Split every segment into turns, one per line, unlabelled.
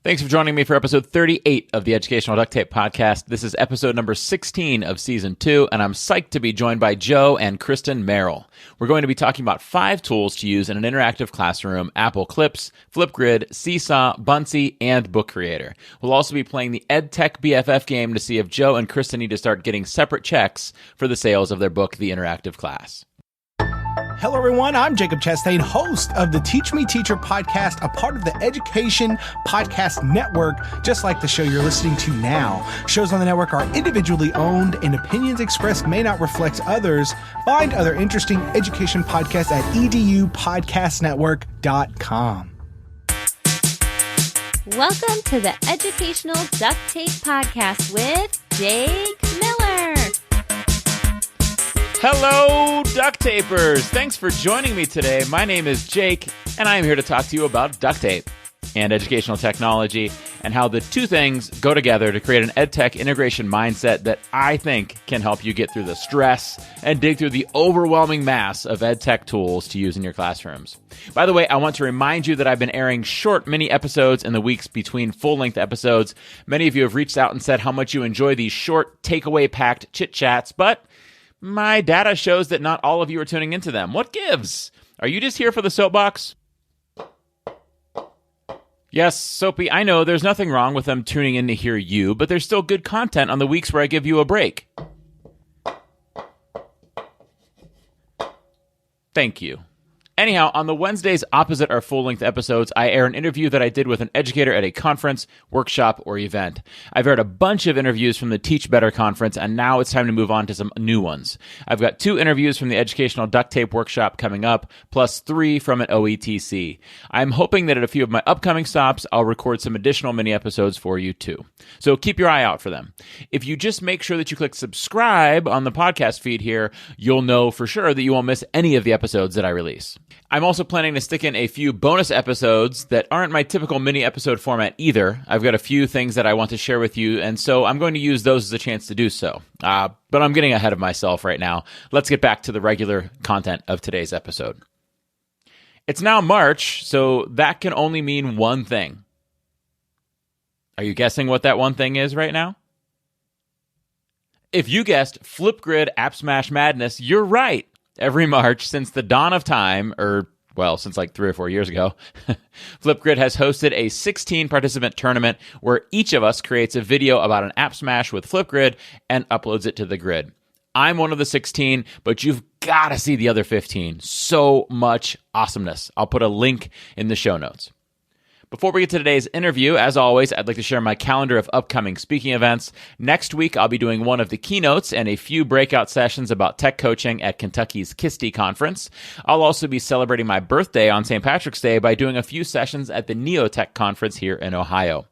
Thanks for joining me for episode 38 of the Educational Duct Tape Podcast. This is episode number 16 of season 2, and I'm psyched to be joined by Joe and Kristen Merrill. We're going to be talking about 5 tools to use in an interactive classroom: Apple Clips, Flipgrid, Seesaw, Buncee, and BookCreator. We'll also be playing the EdTech BFF game to see if Joe and Kristen need to start getting separate checks for the sales of their book, The Interactive Class.
Hello, everyone. I'm Jacob Chastain, host of the Teach Me Teacher podcast, a part of the Education Podcast Network, just like the show you're listening to now. Shows on the network are individually owned, and opinions expressed may not reflect others. Find other interesting education podcasts at edupodcastnetwork.com.
Welcome to the Educational Duct Tape Podcast with Jake Miller.
Hello, duct tapers! Thanks for joining me today. My name is Jake, and I am here to talk to you about duct tape and educational technology and how the two things go together to create an EdTech integration mindset that I think can help you get through the stress and dig through the overwhelming mass of EdTech tools to use in your classrooms. By the way, I want to remind you that I've been airing short mini episodes in the weeks between full-length episodes. Many of you have reached out and said how much you enjoy these short, takeaway-packed chit-chats, but my data shows that not all of you are tuning into them. What gives? Are you just here for the soapbox? Yes, Soapy, I know there's nothing wrong with them tuning in to hear you, but there's still good content on the weeks where I give you a break. Thank you. Anyhow, on the Wednesdays opposite our full-length episodes, I air an interview that I did with an educator at a conference, workshop, or event. I've aired a bunch of interviews from the Teach Better conference, and now it's time to move on to some new ones. I've got 2 interviews from the Educational Duct Tape Workshop coming up, plus 3 from an OETC. I'm hoping that at a few of my upcoming stops, I'll record some additional mini episodes for you too. So keep your eye out for them. If you just make sure that you click subscribe on the podcast feed here, you'll know for sure that you won't miss any of the episodes that I release. I'm also planning to stick in a few bonus episodes that aren't my typical mini episode format either. I've got a few things that I want to share with you, and so I'm going to use those as a chance to do so. But I'm getting ahead of myself right now. Let's get back to the regular content of today's episode. It's now March, so that can only mean one thing. Are you guessing what that one thing is right now? If you guessed Flipgrid App Smash Madness, you're right. Every March since the dawn of time, since like 3 or 4 years ago, Flipgrid has hosted a 16-participant tournament where each of us creates a video about an app smash with Flipgrid and uploads it to the grid. I'm one of the 16, but you've got to see the other 15. So much awesomeness. I'll put a link in the show notes. Before we get to today's interview, as always, I'd like to share my calendar of upcoming speaking events. Next week, I'll be doing one of the keynotes and a few breakout sessions about tech coaching at Kentucky's KISTI conference. I'll also be celebrating my birthday on St. Patrick's Day by doing a few sessions at the Neotech conference here in Ohio.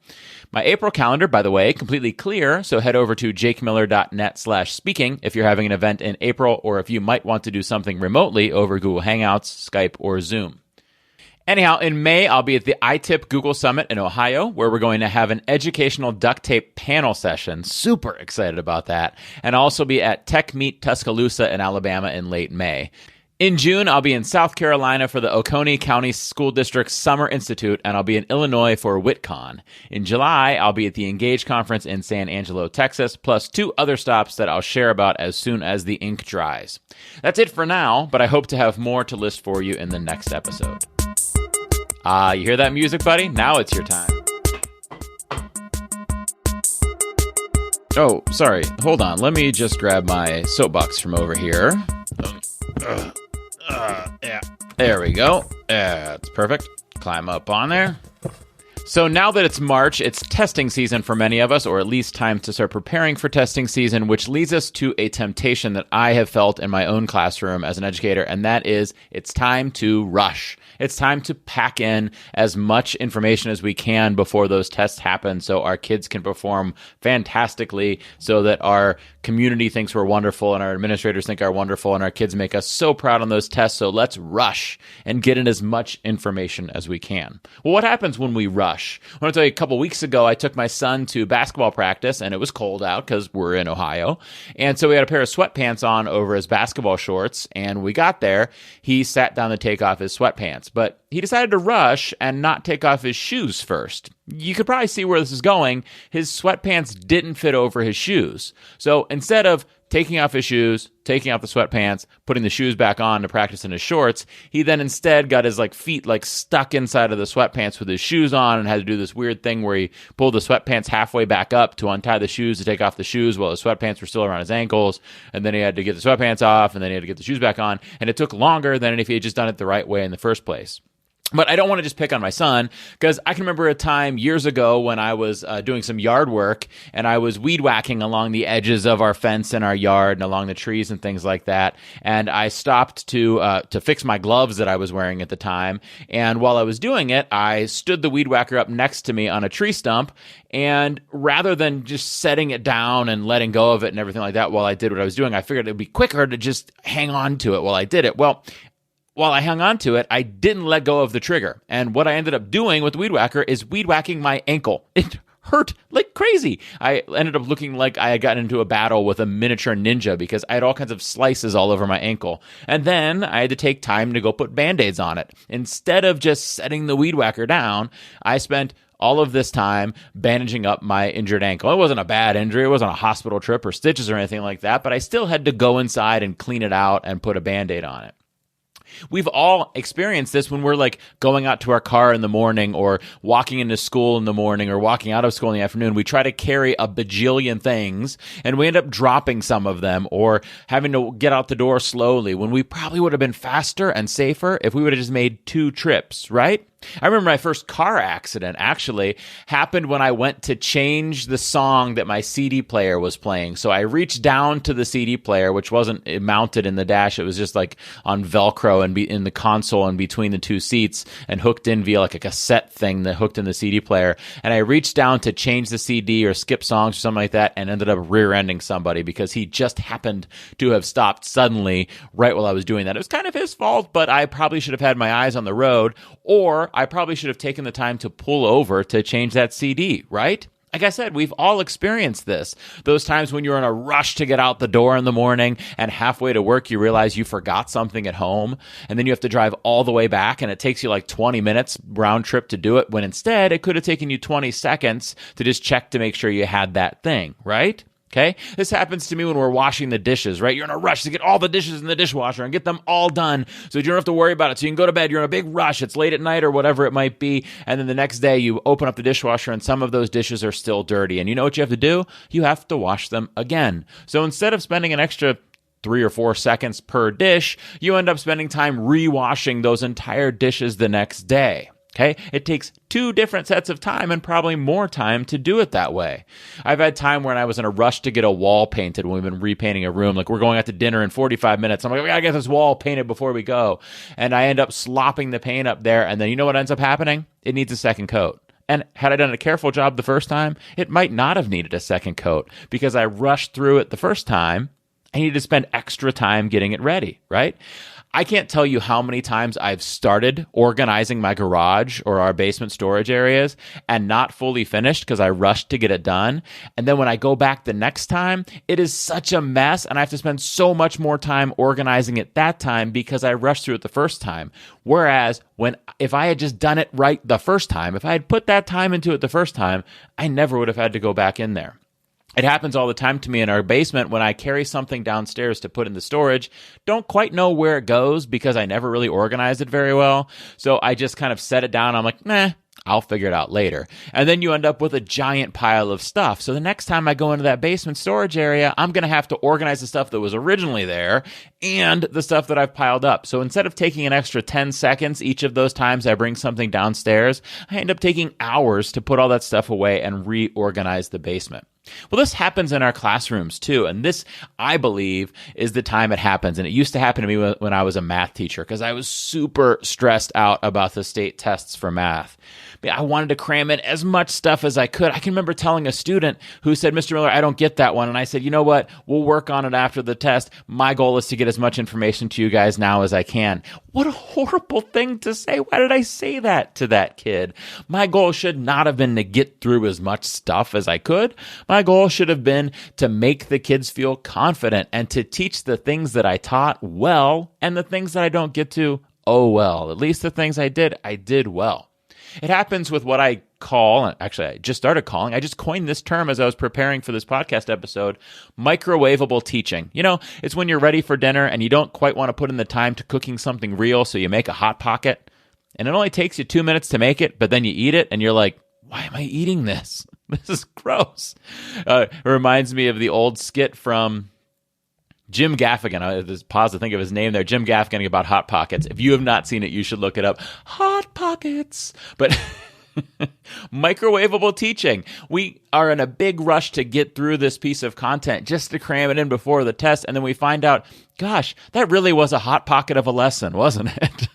My April calendar, by the way, completely clear, so head over to jakemiller.net/speaking if you're having an event in April or if you might want to do something remotely over Google Hangouts, Skype, or Zoom. Anyhow, in May, I'll be at the iTip Google Summit in Ohio, where we're going to have an educational duct tape panel session. Super excited about that. And I'll also be at Tech Meet Tuscaloosa in Alabama in late May. In June, I'll be in South Carolina for the Oconee County School District Summer Institute, and I'll be in Illinois for WitCon. In July, I'll be at the Engage Conference in San Angelo, Texas, plus 2 other stops that I'll share about as soon as the ink dries. That's it for now, but I hope to have more to list for you in the next episode. You hear that music, buddy? Now it's your time. Oh, sorry. Hold on. Let me just grab my soapbox from over here. Yeah. There we go. That's perfect. Climb up on there. So now that it's March, it's testing season for many of us, or at least time to start preparing for testing season, which leads us to a temptation that I have felt in my own classroom as an educator, and that is it's time to rush. It's time to pack in as much information as we can before those tests happen so our kids can perform fantastically, so that our community thinks we're wonderful and our administrators think we're wonderful and our kids make us so proud on those tests. So let's rush and get in as much information as we can. Well, what happens when we rush? rush. I want to tell you, a couple weeks ago, I took my son to basketball practice, and it was cold out because we're in Ohio. And so we had a pair of sweatpants on over his basketball shorts, and we got there. He sat down to take off his sweatpants, but he decided to rush and not take off his shoes first. You could probably see where this is going. His sweatpants didn't fit over his shoes. So instead of taking off his shoes, taking off the sweatpants, putting the shoes back on to practice in his shorts, he then instead got his feet stuck inside of the sweatpants with his shoes on and had to do this weird thing where he pulled the sweatpants halfway back up to untie the shoes to take off the shoes while the sweatpants were still around his ankles, and then he had to get the sweatpants off, and then he had to get the shoes back on, and it took longer than if he had just done it the right way in the first place. But I don't want to just pick on my son, because I can remember a time years ago when I was doing some yard work, and I was weed whacking along the edges of our fence in our yard and along the trees and things like that. And I stopped to fix my gloves that I was wearing at the time. And while I was doing it, I stood the weed whacker up next to me on a tree stump. And rather than just setting it down and letting go of it and everything like that while I did what I was doing, I figured it would be quicker to just hang on to it while I did it. Well, while I hung on to it, I didn't let go of the trigger. And what I ended up doing with the weed whacker is weed whacking my ankle. It hurt like crazy. I ended up looking like I had gotten into a battle with a miniature ninja because I had all kinds of slices all over my ankle. And then I had to take time to go put Band-Aids on it. Instead of just setting the weed whacker down, I spent all of this time bandaging up my injured ankle. It wasn't a bad injury. It wasn't a hospital trip or stitches or anything like that, but I still had to go inside and clean it out and put a Band-Aid on it. We've all experienced this when we're going out to our car in the morning or walking into school in the morning or walking out of school in the afternoon. We try to carry a bajillion things and we end up dropping some of them or having to get out the door slowly when we probably would have been faster and safer if we would have just made 2 trips, right? I remember my first car accident actually happened when I went to change the song that my CD player was playing. So I reached down to the CD player, which wasn't mounted in the dash. It was just on Velcro and in the console and between the 2 seats and hooked in via a cassette thing that hooked in the CD player. And I reached down to change the CD or skip songs or something like that and ended up rear-ending somebody because he just happened to have stopped suddenly right while I was doing that. It was kind of his fault, but I probably should have had my eyes on the road, or I probably should have taken the time to pull over to change that CD, right? Like I said, we've all experienced this. Those times when you're in a rush to get out the door in the morning and halfway to work you realize you forgot something at home and then you have to drive all the way back and it takes you 20 minutes round trip to do it when instead it could have taken you 20 seconds to just check to make sure you had that thing, right? Okay? This happens to me when we're washing the dishes, right? You're in a rush to get all the dishes in the dishwasher and get them all done so you don't have to worry about it. So you can go to bed. You're in a big rush. It's late at night or whatever it might be. And then the next day you open up the dishwasher and some of those dishes are still dirty. And you know what you have to do? You have to wash them again. So instead of spending an extra 3 or 4 seconds per dish, you end up spending time rewashing those entire dishes the next day. Okay, it takes 2 different sets of time and probably more time to do it that way. I've had time when I was in a rush to get a wall painted when we've been repainting a room. We're going out to dinner in 45 minutes. I'm we gotta get this wall painted before we go. And I end up slopping the paint up there. And then you know what ends up happening? It needs a second coat. And had I done a careful job the first time, it might not have needed a second coat because I rushed through it the first time. I needed to spend extra time getting it ready, right? I can't tell you how many times I've started organizing my garage or our basement storage areas and not fully finished because I rushed to get it done. And then when I go back the next time, it is such a mess and I have to spend so much more time organizing it that time because I rushed through it the first time. Whereas if I had just done it right the first time, if I had put that time into it the first time, I never would have had to go back in there. It happens all the time to me in our basement when I carry something downstairs to put in the storage. Don't quite know where it goes because I never really organized it very well. So I just kind of set it down. I'm nah, I'll figure it out later. And then you end up with a giant pile of stuff. So the next time I go into that basement storage area, I'm going to have to organize the stuff that was originally there and the stuff that I've piled up. So instead of taking an extra 10 seconds each of those times I bring something downstairs, I end up taking hours to put all that stuff away and reorganize the basement. Well, this happens in our classrooms too. And this, I believe, is the time it happens. And it used to happen to me when I was a math teacher because I was super stressed out about the state tests for math. I wanted to cram in as much stuff as I could. I can remember telling a student who said, Mr. Miller, I don't get that one. And I said, you know what? We'll work on it after the test. My goal is to get as much information to you guys now as I can. What a horrible thing to say. Why did I say that to that kid? My goal should not have been to get through as much stuff as I could. My goal should have been to make the kids feel confident and to teach the things that I taught well and the things that I don't get to, oh well. At least the things I did well. It happens with what I call, actually I just started calling, I just coined this term as I was preparing for this podcast episode, microwaveable teaching. You know, it's when you're ready for dinner and you don't quite want to put in the time to cooking something real, so you make a Hot Pocket. And it only takes you 2 minutes to make it, but then you eat it and you're like, why am I eating this? This is gross. It reminds me of the old skit from Jim Gaffigan. I just pause to think of his name there. Jim Gaffigan about Hot Pockets. If you have not seen it, you should look it up. Hot Pockets. But microwaveable teaching. We are in a big rush to get through this piece of content just to cram it in before the test. And then we find out, gosh, that really was a hot pocket of a lesson, wasn't it?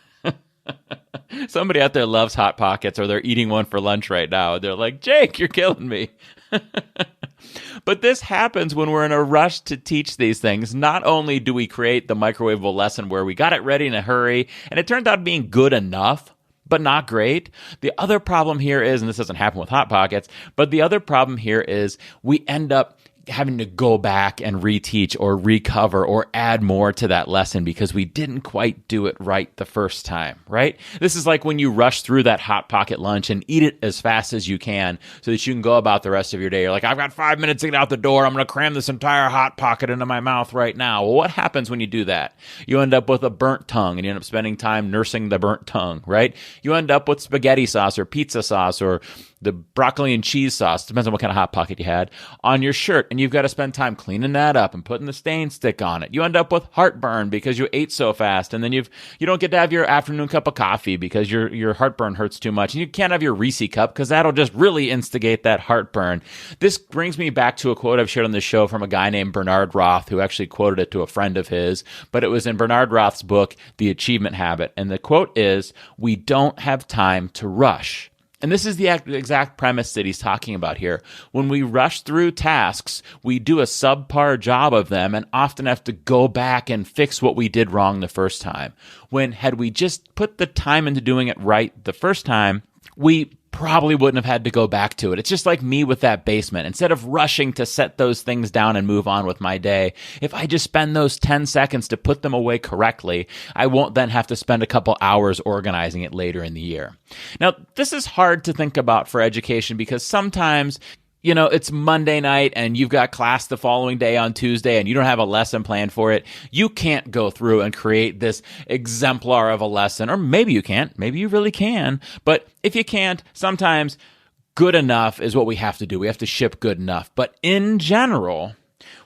Somebody out there loves Hot Pockets, or they're eating one for lunch right now. They're like, Jake, you're killing me. But this happens when we're in a rush to teach these things. Not only do we create the microwavable lesson where we got it ready in a hurry, and it turned out being good enough, but not great. The other problem here is, and this doesn't happen with Hot Pockets, but the other problem here is we end up having to go back and reteach or recover or add more to that lesson because we didn't quite do it right the first time, right? This is like when you rush through that Hot Pocket lunch and eat it as fast as you can so that you can go about the rest of your day. You're like, I've got 5 minutes to get out the door. I'm going to cram this entire Hot Pocket into my mouth right now. Well, what happens when you do that? You end up with a burnt tongue and you end up spending time nursing the burnt tongue, right? You end up with spaghetti sauce or pizza sauce or the broccoli and cheese sauce, depends on what kind of Hot Pocket you had, on your shirt, and you've got to spend time cleaning that up and putting the stain stick on it. You end up with heartburn because you ate so fast, and then you don't get to have your afternoon cup of coffee because your heartburn hurts too much, and you can't have your Reese cup because that'll just really instigate that heartburn. This brings me back to a quote I've shared on this show from a guy named Bernard Roth, who actually quoted it to a friend of his, but it was in Bernard Roth's book, The Achievement Habit, and the quote is, "We don't have time to rush." And this is the exact premise that he's talking about here. When we rush through tasks, we do a subpar job of them and often have to go back and fix what we did wrong the first time. When had we just put the time into doing it right the first time, we probably wouldn't have had to go back to it. It's just like me with that basement. Instead of rushing to set those things down and move on with my day, if I just spend those 10 seconds to put them away correctly, I won't then have to spend a couple hours organizing it later in the year. Now, this is hard to think about for education because sometimes, you know, it's Monday night and you've got class the following day on Tuesday and you don't have a lesson plan for it. You can't go through and create this exemplar of a lesson, or maybe you can't. Maybe you really can. But if you can't, sometimes good enough is what we have to do. We have to ship good enough. But in general,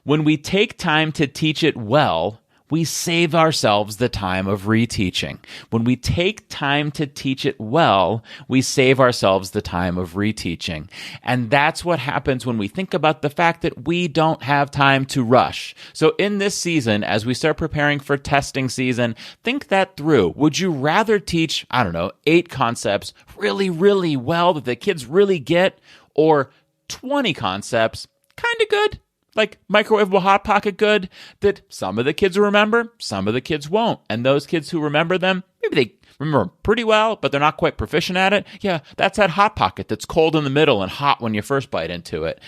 when we take time to teach it well, we save ourselves the time of reteaching. When we take time to teach it well, we save ourselves the time of reteaching. And that's what happens when we think about the fact that we don't have time to rush. So in this season, as we start preparing for testing season, think that through. Would you rather teach, 8 concepts really, really well that the kids really get, or 20 concepts kind of good? Like microwavable Hot Pocket good, that some of the kids will remember, some of the kids won't. And those kids who remember them, maybe they remember pretty well, but they're not quite proficient at it. Yeah, that's that Hot Pocket that's cold in the middle and hot when you first bite into it.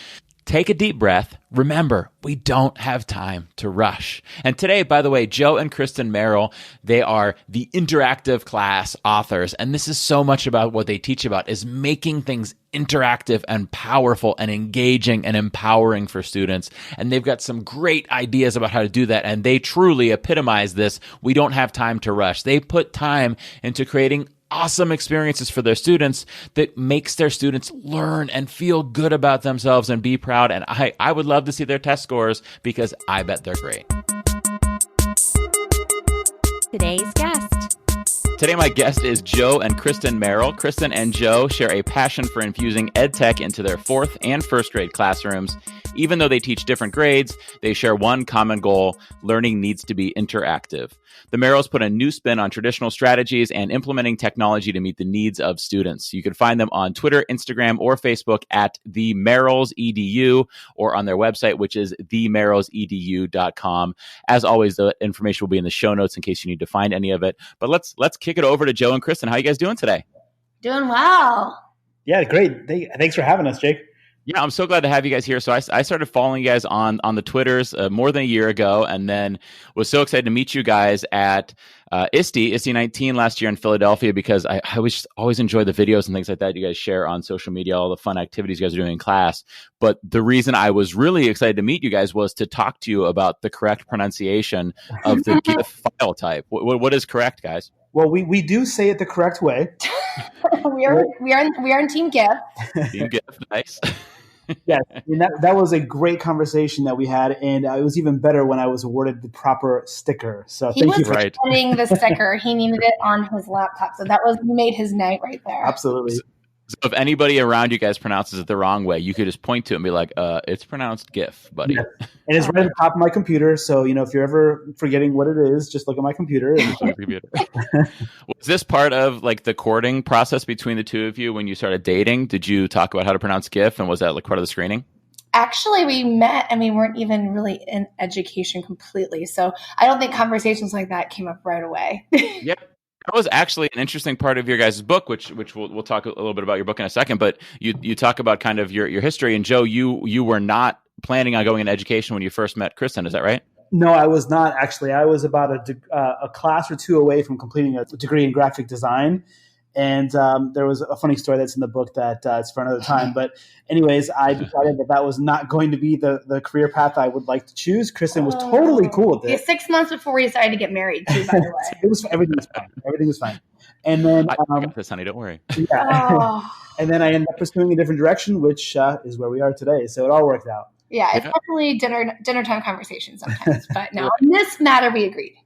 Take a deep breath. Remember, we don't have time to rush. And today, by the way, Joe and Kristen Merrill, they are the interactive class authors. And this is so much about what they teach about, is making things interactive and powerful and engaging and empowering for students. And they've got some great ideas about how to do that. And they truly epitomize this. We don't have time to rush. They put time into creating awesome experiences for their students that makes their students learn and feel good about themselves and be proud. And I would love to see their test scores because I bet they're great.
Today's guest.
Today, my guest is Joe and Kristen Merrill. Kristen and Joe share a passion for infusing EdTech into their 4th and 1st grade classrooms. Even though they teach different grades, they share one common goal: learning needs to be interactive. The Merrills put a new spin on traditional strategies and implementing technology to meet the needs of students. You can find them on Twitter, Instagram, or Facebook at The Merrills EDU, or on their website, which is themerrillsedu.com. As always, the information will be in the show notes in case you need to find any of it. But let's kick it over to Joe and Kristen. How are you guys doing today?
Doing well.
Yeah, great. Thanks for having us, Jake.
Yeah, I'm so glad to have you guys here. So I started following you guys on the Twitters more than a year ago, and then was so excited to meet you guys at ISTE 19 last year in Philadelphia, because I always enjoy the videos and things like that you guys share on social media, all the fun activities you guys are doing in class. But the reason I was really excited to meet you guys was to talk to you about the correct pronunciation of the GIF file type. What is correct, guys?
Well, we do say it the correct way.
we are in Team GIF.
Team GIF, nice.
Yes, and that was a great conversation that we had, and it was even better when I was awarded the proper sticker. So thank you for
getting the sticker. He needed it on his laptop, so you made his night right there.
Absolutely.
So if anybody around you guys pronounces it the wrong way, you could just point to it and be like, it's pronounced GIF, buddy.
Yeah. And it's right at the top of my computer. So, if you're ever forgetting what it is, just look at my computer.
Was this part of like the courting process between the two of you when you started dating? Did you talk about how to pronounce GIF, and was that like part of the screening?
Actually, we met and we weren't even really in education completely. So I don't think conversations like that came up right away.
Yeah. That was actually an interesting part of your guys' book, which we'll talk a little bit about your book in a second. But you talk about kind of your history. And Joe, you were not planning on going into education when you first met Kristen. Is that right?
No, I was not actually. I was about a class or two away from completing a degree in graphic design. And there was a funny story that's in the book that it's for another time. But anyways, I decided that was not going to be the career path I would like to choose. Kristen was totally cool with it.
6 months before we decided to get married, too, by the way.
Everything was fine. Everything was fine. And then
I got this, honey. Don't worry.
Yeah. And then I ended up pursuing a different direction, which is where we are today. So it all worked out.
Yeah, it's definitely dinner time conversation sometimes. But no, in this matter, we agreed.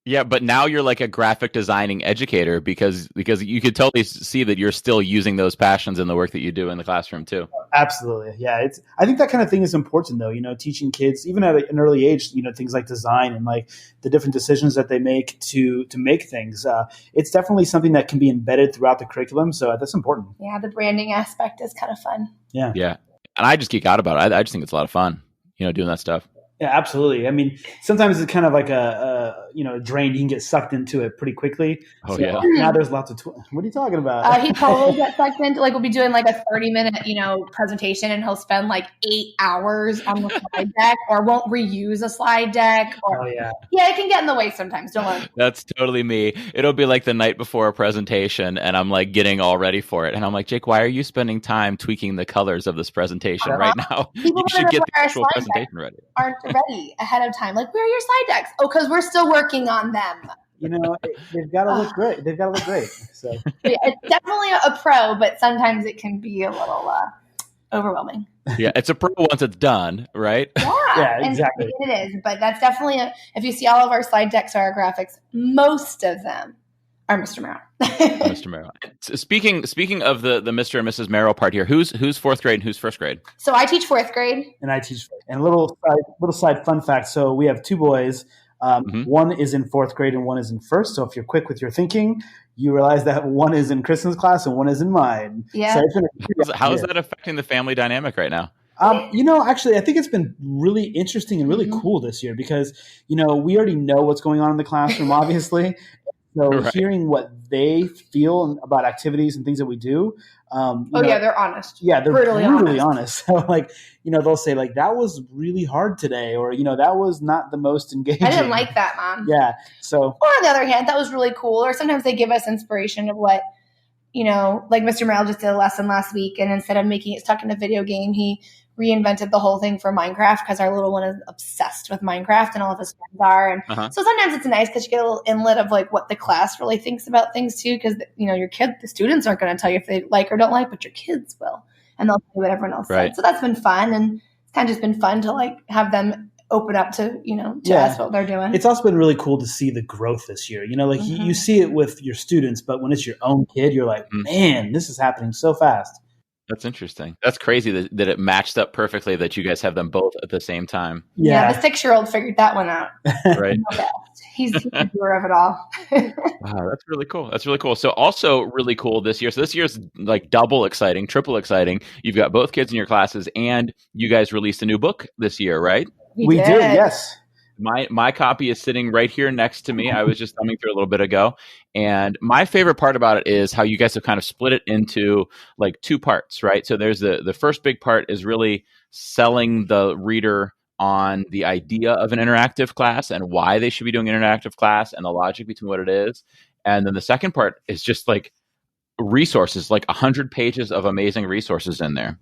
Yeah, but now you're like a graphic designing educator because you could totally see that you're still using those passions in the work that you do in the classroom too. Absolutely.
Yeah. I think that kind of thing is important though, teaching kids, even at an early age, things like design and like the different decisions that they make to make things. It's definitely something that can be embedded throughout the curriculum. So that's important.
Yeah. The branding aspect is kind of fun.
Yeah.
Yeah. And I just geek out about it. I just think it's a lot of fun, doing that stuff.
Yeah, absolutely. I mean, sometimes it's kind of like a drain. You can get sucked into it pretty quickly.
Oh,
so
yeah.
Now there's lots of what are you talking about?
He totally gets sucked into, like, we'll be doing like a 30-minute, presentation, and he'll spend like 8 hours on the slide deck, or won't reuse a slide deck. Or,
yeah,
it can get in the way sometimes. Don't worry.
That's totally me. It'll be like the night before a presentation, and I'm like getting all ready for it, and I'm like, Jake, why are you spending time tweaking the colors of this presentation right now?
People
you should get the actual presentation ready.
Aren't ready ahead of time. Like, where are your slide decks? Oh, because we're still working on them.
They've got to look great. They've got to look great. So
it's definitely a pro, but sometimes it can be a little overwhelming.
Yeah, it's a pro once it's done, right?
Yeah, exactly.
It is, but that's definitely if you see all of our slide decks or our graphics, most of them are Mr. Merrill.
Mr. Merrill. Speaking of the Mr. and Mrs. Merrill part here, who's 4th grade and who's 1st grade?
So I teach 4th grade.
And I teach. And a little side fun fact. So we have 2 boys. One is in 4th grade and one is in 1st. So if you're quick with your thinking, you realize that one is in Kristen's class and one is in mine.
Yeah.
So
how is that affecting the family dynamic right now?
Actually, I think it's been really interesting and really cool this year because, we already know what's going on in the classroom, obviously. So hearing what they feel about activities and things that we do.
They're honest.
Yeah, they're brutally honest. So they'll say like, that was really hard today, or, that was not the most engaging.
I didn't like that, Mom.
Yeah. So,
or on the other hand, that was really cool. Or sometimes they give us inspiration of what, like Mr. Merrill just did a lesson last week, and instead of making it stuck in a video game, he reinvented the whole thing for Minecraft because our little one is obsessed with Minecraft and all of his friends are. And so sometimes it's nice because you get a little inlet of like what the class really thinks about things too. Because, your the students aren't going to tell you if they like or don't like, but your kids will. And they'll do what everyone else said. So that's been fun. And it's kind of just been fun to like have them open up to, to us what they're doing.
It's also been really cool to see the growth this year. Like you see it with your students, but when it's your own kid, you're like, man, this is happening so fast.
That's interesting. That's crazy that it matched up perfectly that you guys have them both at the same time.
Yeah, the 6-year-old figured that one out.
Right.
He's the doer of it all.
Wow, that's really cool. That's really cool. So also really cool this year. So this year's like double exciting, triple exciting. You've got both kids in your classes and you guys released a new book this year, right?
We did, yes.
My copy is sitting right here next to me. I was just thumbing through a little bit ago. And my favorite part about it is how you guys have kind of split it into like 2 parts, right? So there's the first big part is really selling the reader on the idea of an interactive class and why they should be doing an interactive class and the logic between what it is. And then the second part is just like resources, like 100 pages of amazing resources in there.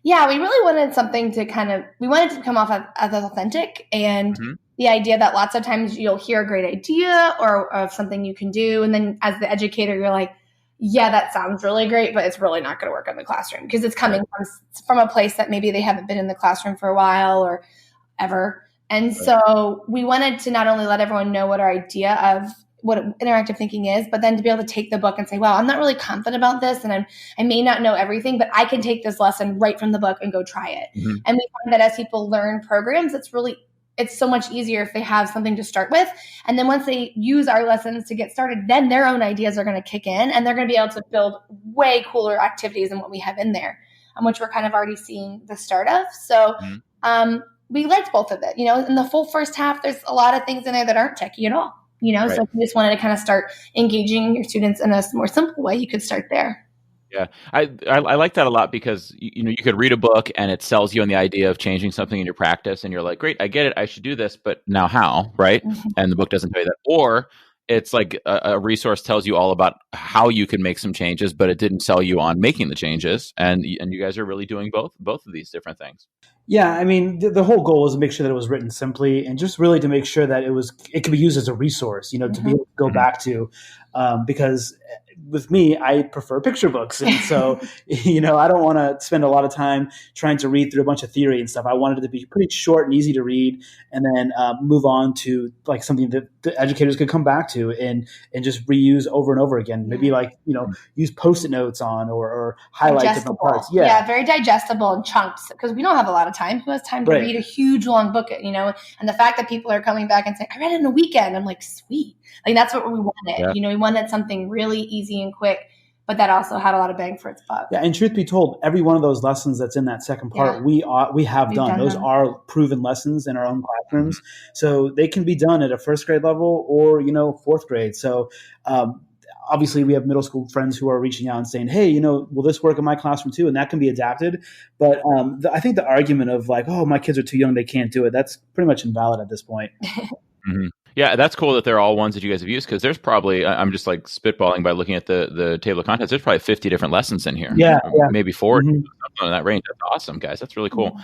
Yeah, we really wanted something to we wanted to come off as authentic, and the idea that lots of times you'll hear a great idea or of something you can do. And then as the educator, you're like, yeah, that sounds really great, but it's really not going to work in the classroom because it's coming from a place that maybe they haven't been in the classroom for a while or ever. And so we wanted to not only let everyone know what our idea of what interactive thinking is, but then to be able to take the book and say, wow, I'm not really confident about this. And I may not know everything, but I can take this lesson right from the book and go try it. And we find that as people learn programs, it's so much easier if they have something to start with. And then once they use our lessons to get started, then their own ideas are going to kick in and they're going to be able to build way cooler activities than what we have in there, which we're kind of already seeing the start of. So we liked both of it. In the full first half, there's a lot of things in there that aren't techie at all. So if you just wanted to kind of start engaging your students in a more simple way, you could start there.
Yeah, I like that a lot because, you could read a book and it sells you on the idea of changing something in your practice. And you're like, great, I get it. I should do this. But now how? Right. And the book doesn't tell you that. Or it's like a resource tells you all about how you can make some changes, but it didn't sell you on making the changes. And you guys are really doing both of these different things.
Yeah, I mean, the whole goal was to make sure that it was written simply and just really to make sure that it could be used as a resource, to be able to go back to, because with me, I prefer picture books. And so, I don't want to spend a lot of time trying to read through a bunch of theory and stuff. I wanted it to be pretty short and easy to read and then move on to like something that the educators could come back to and just reuse over and over again. Maybe use Post-it notes on or highlight different parts.
Yeah, very digestible in chunks because we don't have a lot of time. Who has time to read a huge, long book, And the fact that people are coming back and saying, I read it in a weekend. I'm like, sweet. Like that's what we wanted.
Yeah.
We wanted something really easy and quick, but that also had a lot of bang for its buck.
Yeah, and truth be told, every one of those lessons that's in that second part, we have done. Those are proven lessons in our own classrooms. So they can be done at a first grade level or, fourth grade. So obviously we have middle school friends who are reaching out and saying, hey, will this work in my classroom too? And that can be adapted. But I think the argument of like, oh, my kids are too young, they can't do it. That's pretty much invalid at this point.
Yeah, that's cool that they're all ones that you guys have used because there's probably, I'm just like spitballing by looking at the table of contents, there's probably 50 different lessons in here.
Yeah.
Maybe 40, something in that range. That's awesome, guys. That's really cool.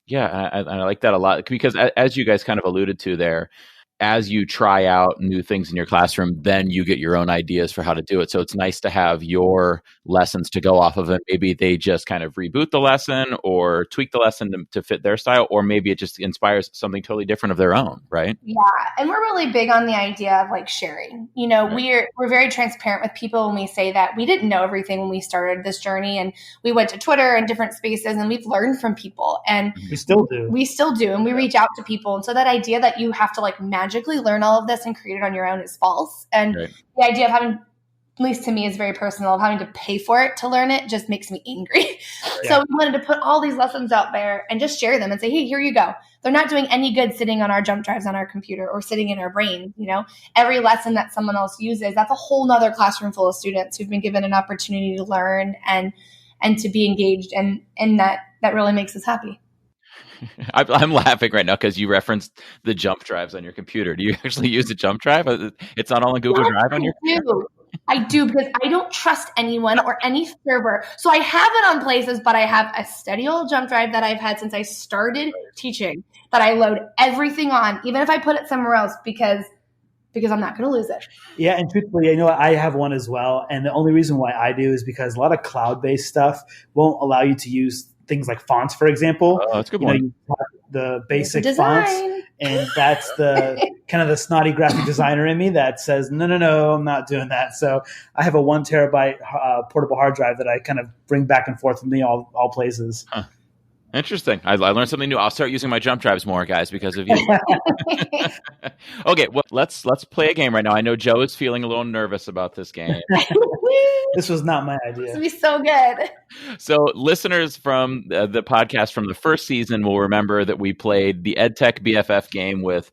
Yeah, I like that a lot because as you guys kind of alluded to there, as you try out new things in your classroom, then you get your own ideas for how to do it. So it's nice to have your lessons to go off of it. Maybe they just kind of reboot the lesson or tweak the lesson to fit their style, or maybe it just inspires something totally different of their own, right?
Yeah, and we're really big on the idea of like sharing. We're very transparent with people when we say that we didn't know everything when we started this journey, and we went to Twitter and different spaces, and we've learned from people, and
we still do,
and we reach out to people. And so that idea that you have to like magically learn all of this and create it on your own is false. And the idea of having, at least to me, is very personal, of having to pay for it to learn it just makes me angry. So we wanted to put all these lessons out there and just share them and say, hey, here you go. They're not doing any good sitting on our jump drives on our computer or sitting in our brain. Every lesson that someone else uses, that's a whole nother classroom full of students who've been given an opportunity to learn and to be engaged. And that really makes us happy.
I'm laughing right now because you referenced the jump drives on your computer. Do you actually use a jump drive? It's not all in Google Drive on your computer?
I do because I don't trust anyone or any server. So I have it on places, but I have a steady old jump drive that I've had since I started teaching that I load everything on, even if I put it somewhere else because I'm not going to lose it.
Yeah, and truthfully, I have one as well. And the only reason why I do is because a lot of cloud-based stuff won't allow you to use things like fonts, for example.
Oh, that's a good point.
the basic fonts, and that's the kind of the snotty graphic designer in me that says, no, I'm not doing that. So I have a 1 terabyte portable hard drive that I kind of bring back and forth with me all places.
Huh. Interesting. I learned something new. I'll start using my jump drives more, guys, because of you. Okay, well, let's play a game right now. I know Joe is feeling a little nervous about this game.
This was not my idea.
This will be so good.
So listeners from the podcast from the first season will remember that we played the EdTech BFF game with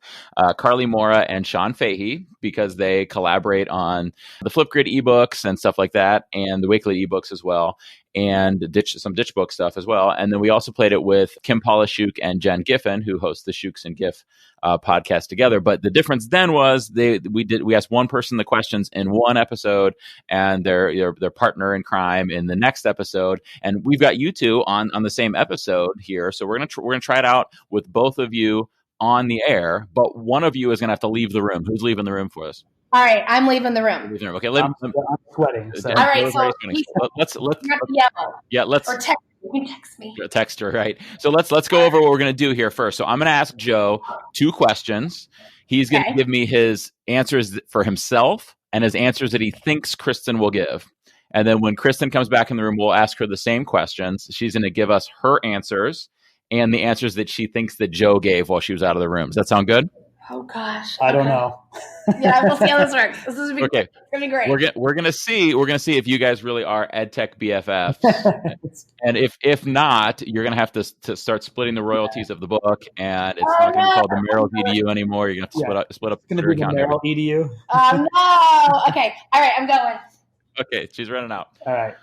Carly Mora and Sean Fahey, because they collaborate on the Flipgrid ebooks and stuff like that, and the Wakelet ebooks as well, and some Ditch Book stuff as well. And then we also played it with Kim Paula Shuk and Jen Giffen, who host the Shuks and Giff podcast together. But the difference then was we asked one person the questions in one episode, and their partner in crime in the next episode. And we've got you two on the same episode here, so we're gonna try it out with both of you on the air, but one of you is going to have to leave the room. Who's leaving the room for us?
All right, I'm leaving the room.
Okay,
I'm sweating. So.
All right, so
let's
or text. You can text me.
Text her, right? So let's go over what we're going to do here first. So I'm going to ask Joe 2 questions. He's going to give me his answers for himself and his answers that he thinks Kristin will give. And then when Kristin comes back in the room, we'll ask her the same questions. She's going to give us her answers and the answers that she thinks that Joe gave while she was out of the room. Does that sound good?
Oh gosh,
I don't know.
Yeah, we'll see how this works. This is gonna be great.
We're gonna see if you guys really are EdTech BFFs, and if not, you're gonna have to start splitting the royalties of the book, and it's not gonna be called the Merrill EDU anymore. You're gonna have to split up.
It's gonna be the Merrill EDU.
No. Okay. All right. I'm going.
Okay, she's running out.
All right.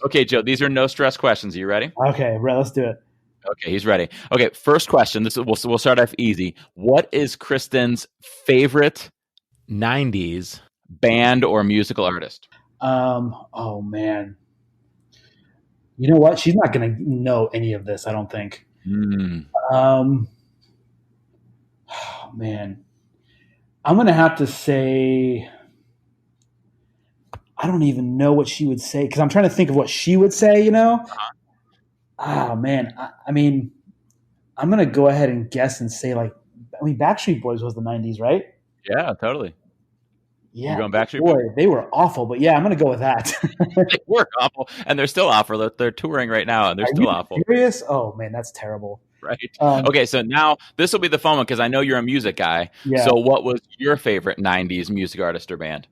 Okay, Joe. These are no stress questions. Are you ready?
Okay, let's do it.
Okay, he's ready. Okay, first question. We'll start off easy. What is Kristin's favorite 90s band or musical artist?
Oh man. You know what? She's not going to know any of this, I don't think. Oh man. I'm going to have to say, I don't even know what she would say, because I'm trying to think of what she would say, you know? Oh man. I mean, I'm going to go ahead and guess and say Backstreet Boys was the 90s, right?
Yeah, totally.
Yeah.
You're going Backstreet
Boy, they were awful, but yeah, I'm going to go with that.
They were awful, and they're still awful. They're touring right now, and they're still awful.
Serious? Oh man, that's terrible.
Right. Okay, so now this will be the fun one, because I know you're a music guy. Yeah. So what was your favorite 90s music artist or band?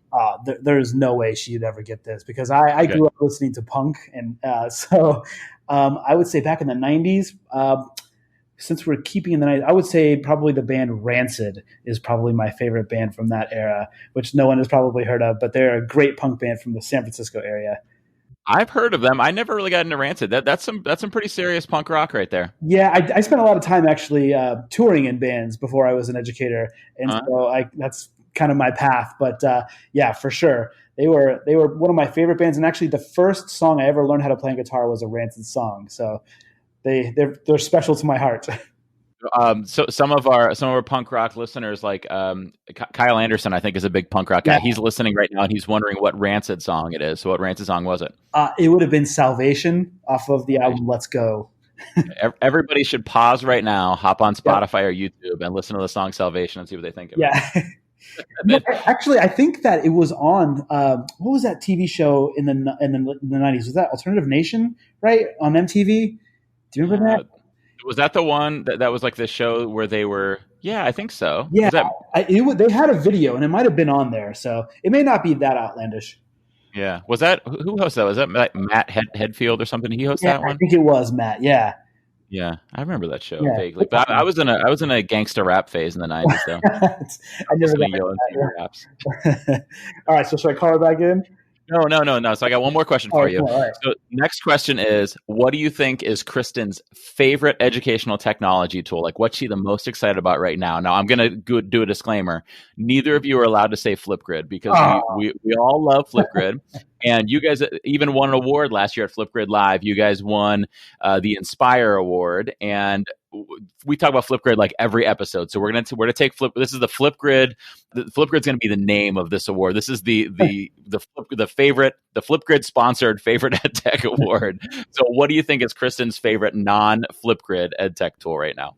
There's no way she'd ever get this, because I grew up listening to punk, and so I would say back in the 90s, since we're keeping in the 90s, I would say probably the band Rancid is probably my favorite band from that era, which no one has probably heard of, but they're a great punk band from the San Francisco area.
I've heard of them. I never really got into Rancid. That's some pretty serious punk rock right there.
Yeah, I spent a lot of time actually touring in bands before I was an educator, and so that's kind of my path. But yeah, for sure, they were one of my favorite bands, and actually the first song I ever learned how to play on guitar was a Rancid song. So they're special to my heart.
So some of our punk rock listeners, like Kyle Anderson, I think is a big punk rock guy. Yeah. He's listening right now, and he's wondering what Rancid song it is. So what Rancid song was it?
It would have been Salvation off of the album Let's Go.
Everybody should pause right now, hop on Spotify or YouTube, and listen to the song Salvation and see what they think of it.
Yeah. Actually, I think that it was on what was that TV show in the 90s? Was that Alternative Nation, right, on MTV? Do you remember that?
Was that the one that was like the show where they were? Yeah, I think so.
Yeah, they had a video, and it might have been on there, so it may not be that outlandish.
Yeah, was that who hosted that? Was that like Matt Headfield or something? He hosted that one.
I think it was Matt. Yeah.
Yeah, I remember that show vaguely, but I was in a gangsta rap phase in the 90s, though.
I never got raps. All right, so should I call her back in?
No. So I got one more question for you.
Cool. Right.
So next question is, what do you think is Kristin's favorite educational technology tool? Like, what's she the most excited about right now? Now, I'm going to do a disclaimer. Neither of you are allowed to say Flipgrid, because we all love Flipgrid. And you guys even won an award last year at Flipgrid Live. You guys won the Inspire Award, and we talk about Flipgrid like every episode. So we're gonna take Flip. This is the Flipgrid. The Flipgrid's gonna be the name of this award. This is the Flipgrid sponsored favorite EdTech award. So what do you think is Kristin's favorite non-Flipgrid EdTech tool right now?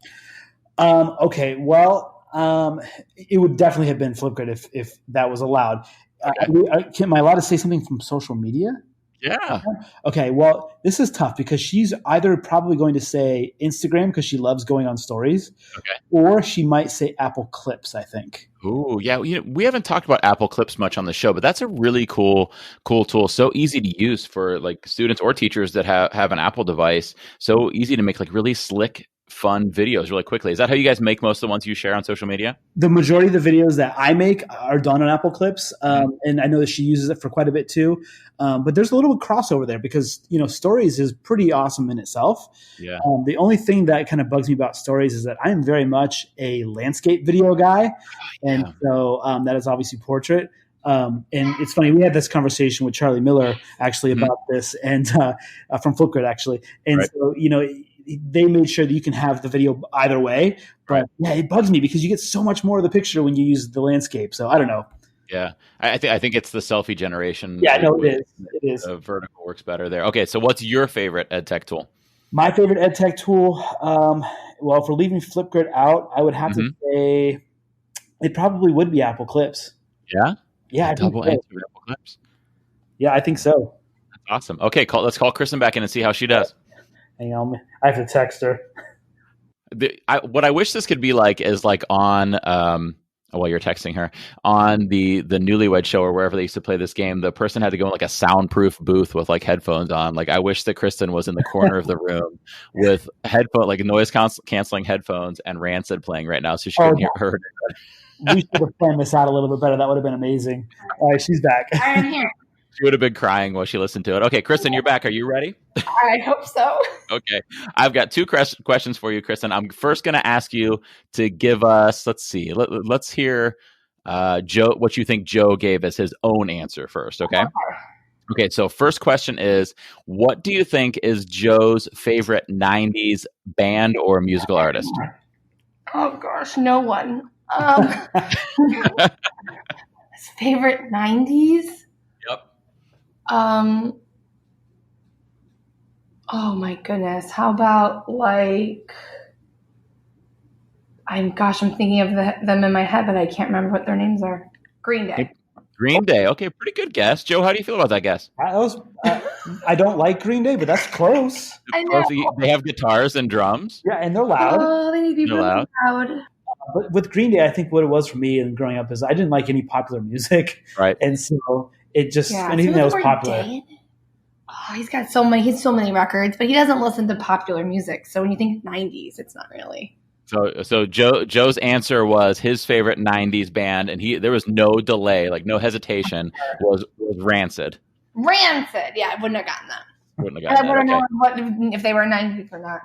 Okay, well, it would definitely have been Flipgrid if that was allowed. Okay. Am I allowed to say something from social media?
Yeah.
Okay, well, this is tough because she's either probably going to say Instagram because she loves going on stories, or she might say Apple Clips, I think.
Ooh, yeah. We haven't talked about Apple Clips much on the show, but that's a really cool tool. So easy to use for like students or teachers that have an Apple device. So easy to make like really slick, fun videos really quickly. Is that how you guys make most of the ones you share on social media?
The majority of the videos that I make are done on Apple Clips, and I know that she uses it for quite a bit too. But there's a little crossover there because Stories is pretty awesome in itself. Yeah. The only thing that kind of bugs me about Stories is that I am very much a landscape video guy, and so that is obviously portrait. And it's funny, we had this conversation with Charlie Miller actually about this, and from Flipgrid actually, and so they made sure that you can have the video either way. But yeah, it bugs me because you get so much more of the picture when you use the landscape. So I don't know.
Yeah, I think it's the selfie generation.
Yeah, no, it is.
The vertical works better there. Okay, so what's your favorite EdTech tool?
My favorite EdTech tool, well, if we're leaving Flipgrid out, I would have to say it probably would be Apple Clips.
Yeah?
Yeah,
Double answer Apple Clips.
Yeah, I think so.
That's awesome. Okay, let's call Kristin back in and see how she does.
Hang on, I have to text her.
What I wish this could be like is like on while you're texting her on the Newlywed Show or wherever they used to play this game, the person had to go in like a soundproof booth with like headphones on. Like I wish that Kristin was in the corner of the room with noise canceling headphones and Rancid playing right now, so she couldn't hear her.
We should have planned this out a little bit better. That would have been amazing. All right, she's back.
I'm here.
She would have been crying while she listened to it. Okay, Kristin, you're back. Are you ready?
I hope so.
Okay. I've got two questions for you, Kristin. I'm first going to ask you to give us, let's see, let's hear Joe, what you think Joe gave as his own answer first, okay? Okay, so first question is, what do you think is Joe's favorite 90s band or musical artist?
Oh, gosh, no one. His favorite 90s? Oh my goodness. How about like, I'm thinking of them in my head, but I can't remember what their names are. Green Day.
Green Day. Okay, pretty good guess. Joe, how do you feel about that guess?
I don't like Green Day, but that's close.
I know.
They have guitars and drums.
Yeah, and they're loud.
Oh, they need to be really loud.
But with Green Day, I think what it was for me and growing up is I didn't like any popular music.
Right.
And so it just anything that was popular.
Dan? Oh, he's got so many records, but he doesn't listen to popular music. So when you think 90s, it's not really.
So Joe's answer was his favorite 90s band, and there was no delay, like no hesitation, was Rancid.
Rancid. Yeah, I wouldn't have gotten that. I wouldn't have known if they were 90s or not.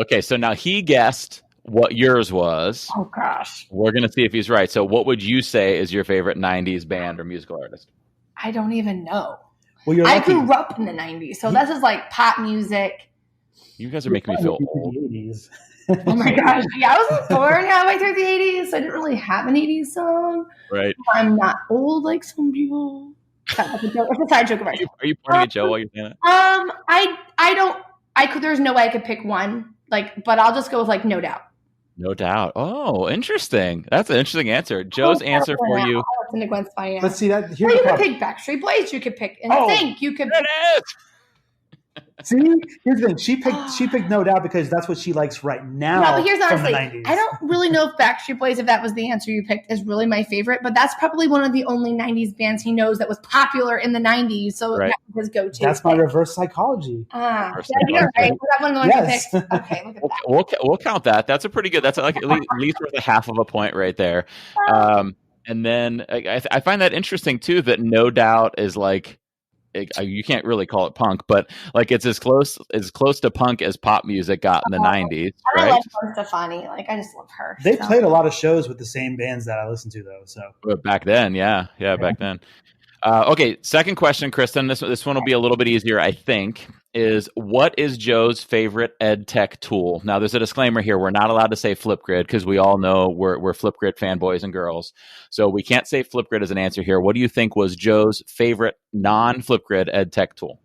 Okay, so now he guessed what yours was.
Oh, gosh.
We're going to see if he's right. So what would you say is your favorite 90s band or musical artist?
I don't even know.
Well,
I grew up in the 90s, so this is like pop music.
You guys are making me feel old.
Oh my gosh. Yeah, I wasn't born halfway through the 80s, so I didn't really have an 80s song.
Right.
I'm not old like some people. That's a side joke about
Are you pointing at Joe while you're saying
that? There's no way I could pick one, but I'll just go with like No Doubt.
No Doubt. Oh, interesting. That's an interesting answer. Joe's answer for you.
Let's see that.
You could pick Backstreet Boys. You could pick NSYNC. You could.
See, here's the thing. She picked No Doubt because that's what she likes right now.
No, but here's honestly, I don't really know if Backstreet Boys, if that was the answer you picked, is really my favorite. But that's probably one of the only 90s bands he knows that was popular in the 90s. So that was his go-to.
That's my reverse psychology.
You're right. Was that one of the ones you picked? Okay, look at that.
We'll count that. That's a pretty good. That's like at least worth a half of a point right there. And then I find that interesting too. That No Doubt is like. You can't really call it punk, but like it's as close to punk as pop music got in the 90s.
I
right?
love Gwen Stefani. Like I just love her.
They played a lot of shows with the same bands that I listened to, though. So
back then, yeah, back then. Okay, second question, Kristen. This one will be a little bit easier, I think. Is what is Joe's favorite ed tech tool? Now, there's a disclaimer here. We're not allowed to say Flipgrid because we all know we're Flipgrid fanboys and girls. So we can't say Flipgrid as an answer here. What do you think was Joe's favorite non-Flipgrid ed tech tool?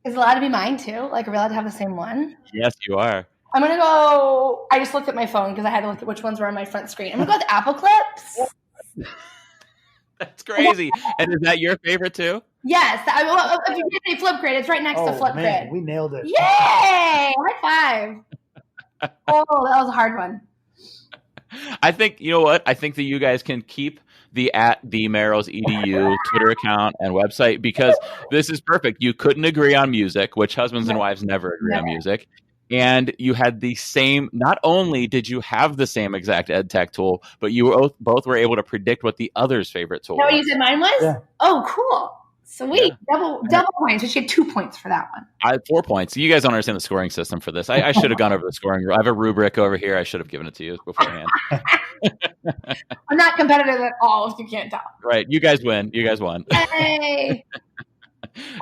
Is it allowed to be mine too? Like, are we allowed to have the same one?
Yes, you are.
I'm going to go, I just looked at my phone because I had to look at which ones were on my front screen. I'm going to go with Apple Clips.
That's crazy. And is that your favorite too?
Yes. If you say Flipgrid, it's right next to Flipgrid.
Man, we nailed it.
Yay! High five. Oh, that was a hard one.
I think, you know what? I think that you guys can keep the @themerrills.edu Twitter account and website because this is perfect. You couldn't agree on music, which husbands and wives never agree on music. And you had the same, not only did you have the same exact ed tech tool, but you both were able to predict what the other's favorite tool was.
What you said mine was?
Yeah.
Oh, cool. Sweet. Yeah. Double points. We should get 2 points for that one.
I had 4 points. You guys don't understand the scoring system for this. I should have gone over the scoring. I have a rubric over here. I should have given it to you beforehand.
I'm not competitive at all, if you can't tell.
Right. You guys win. You guys won.
Yay.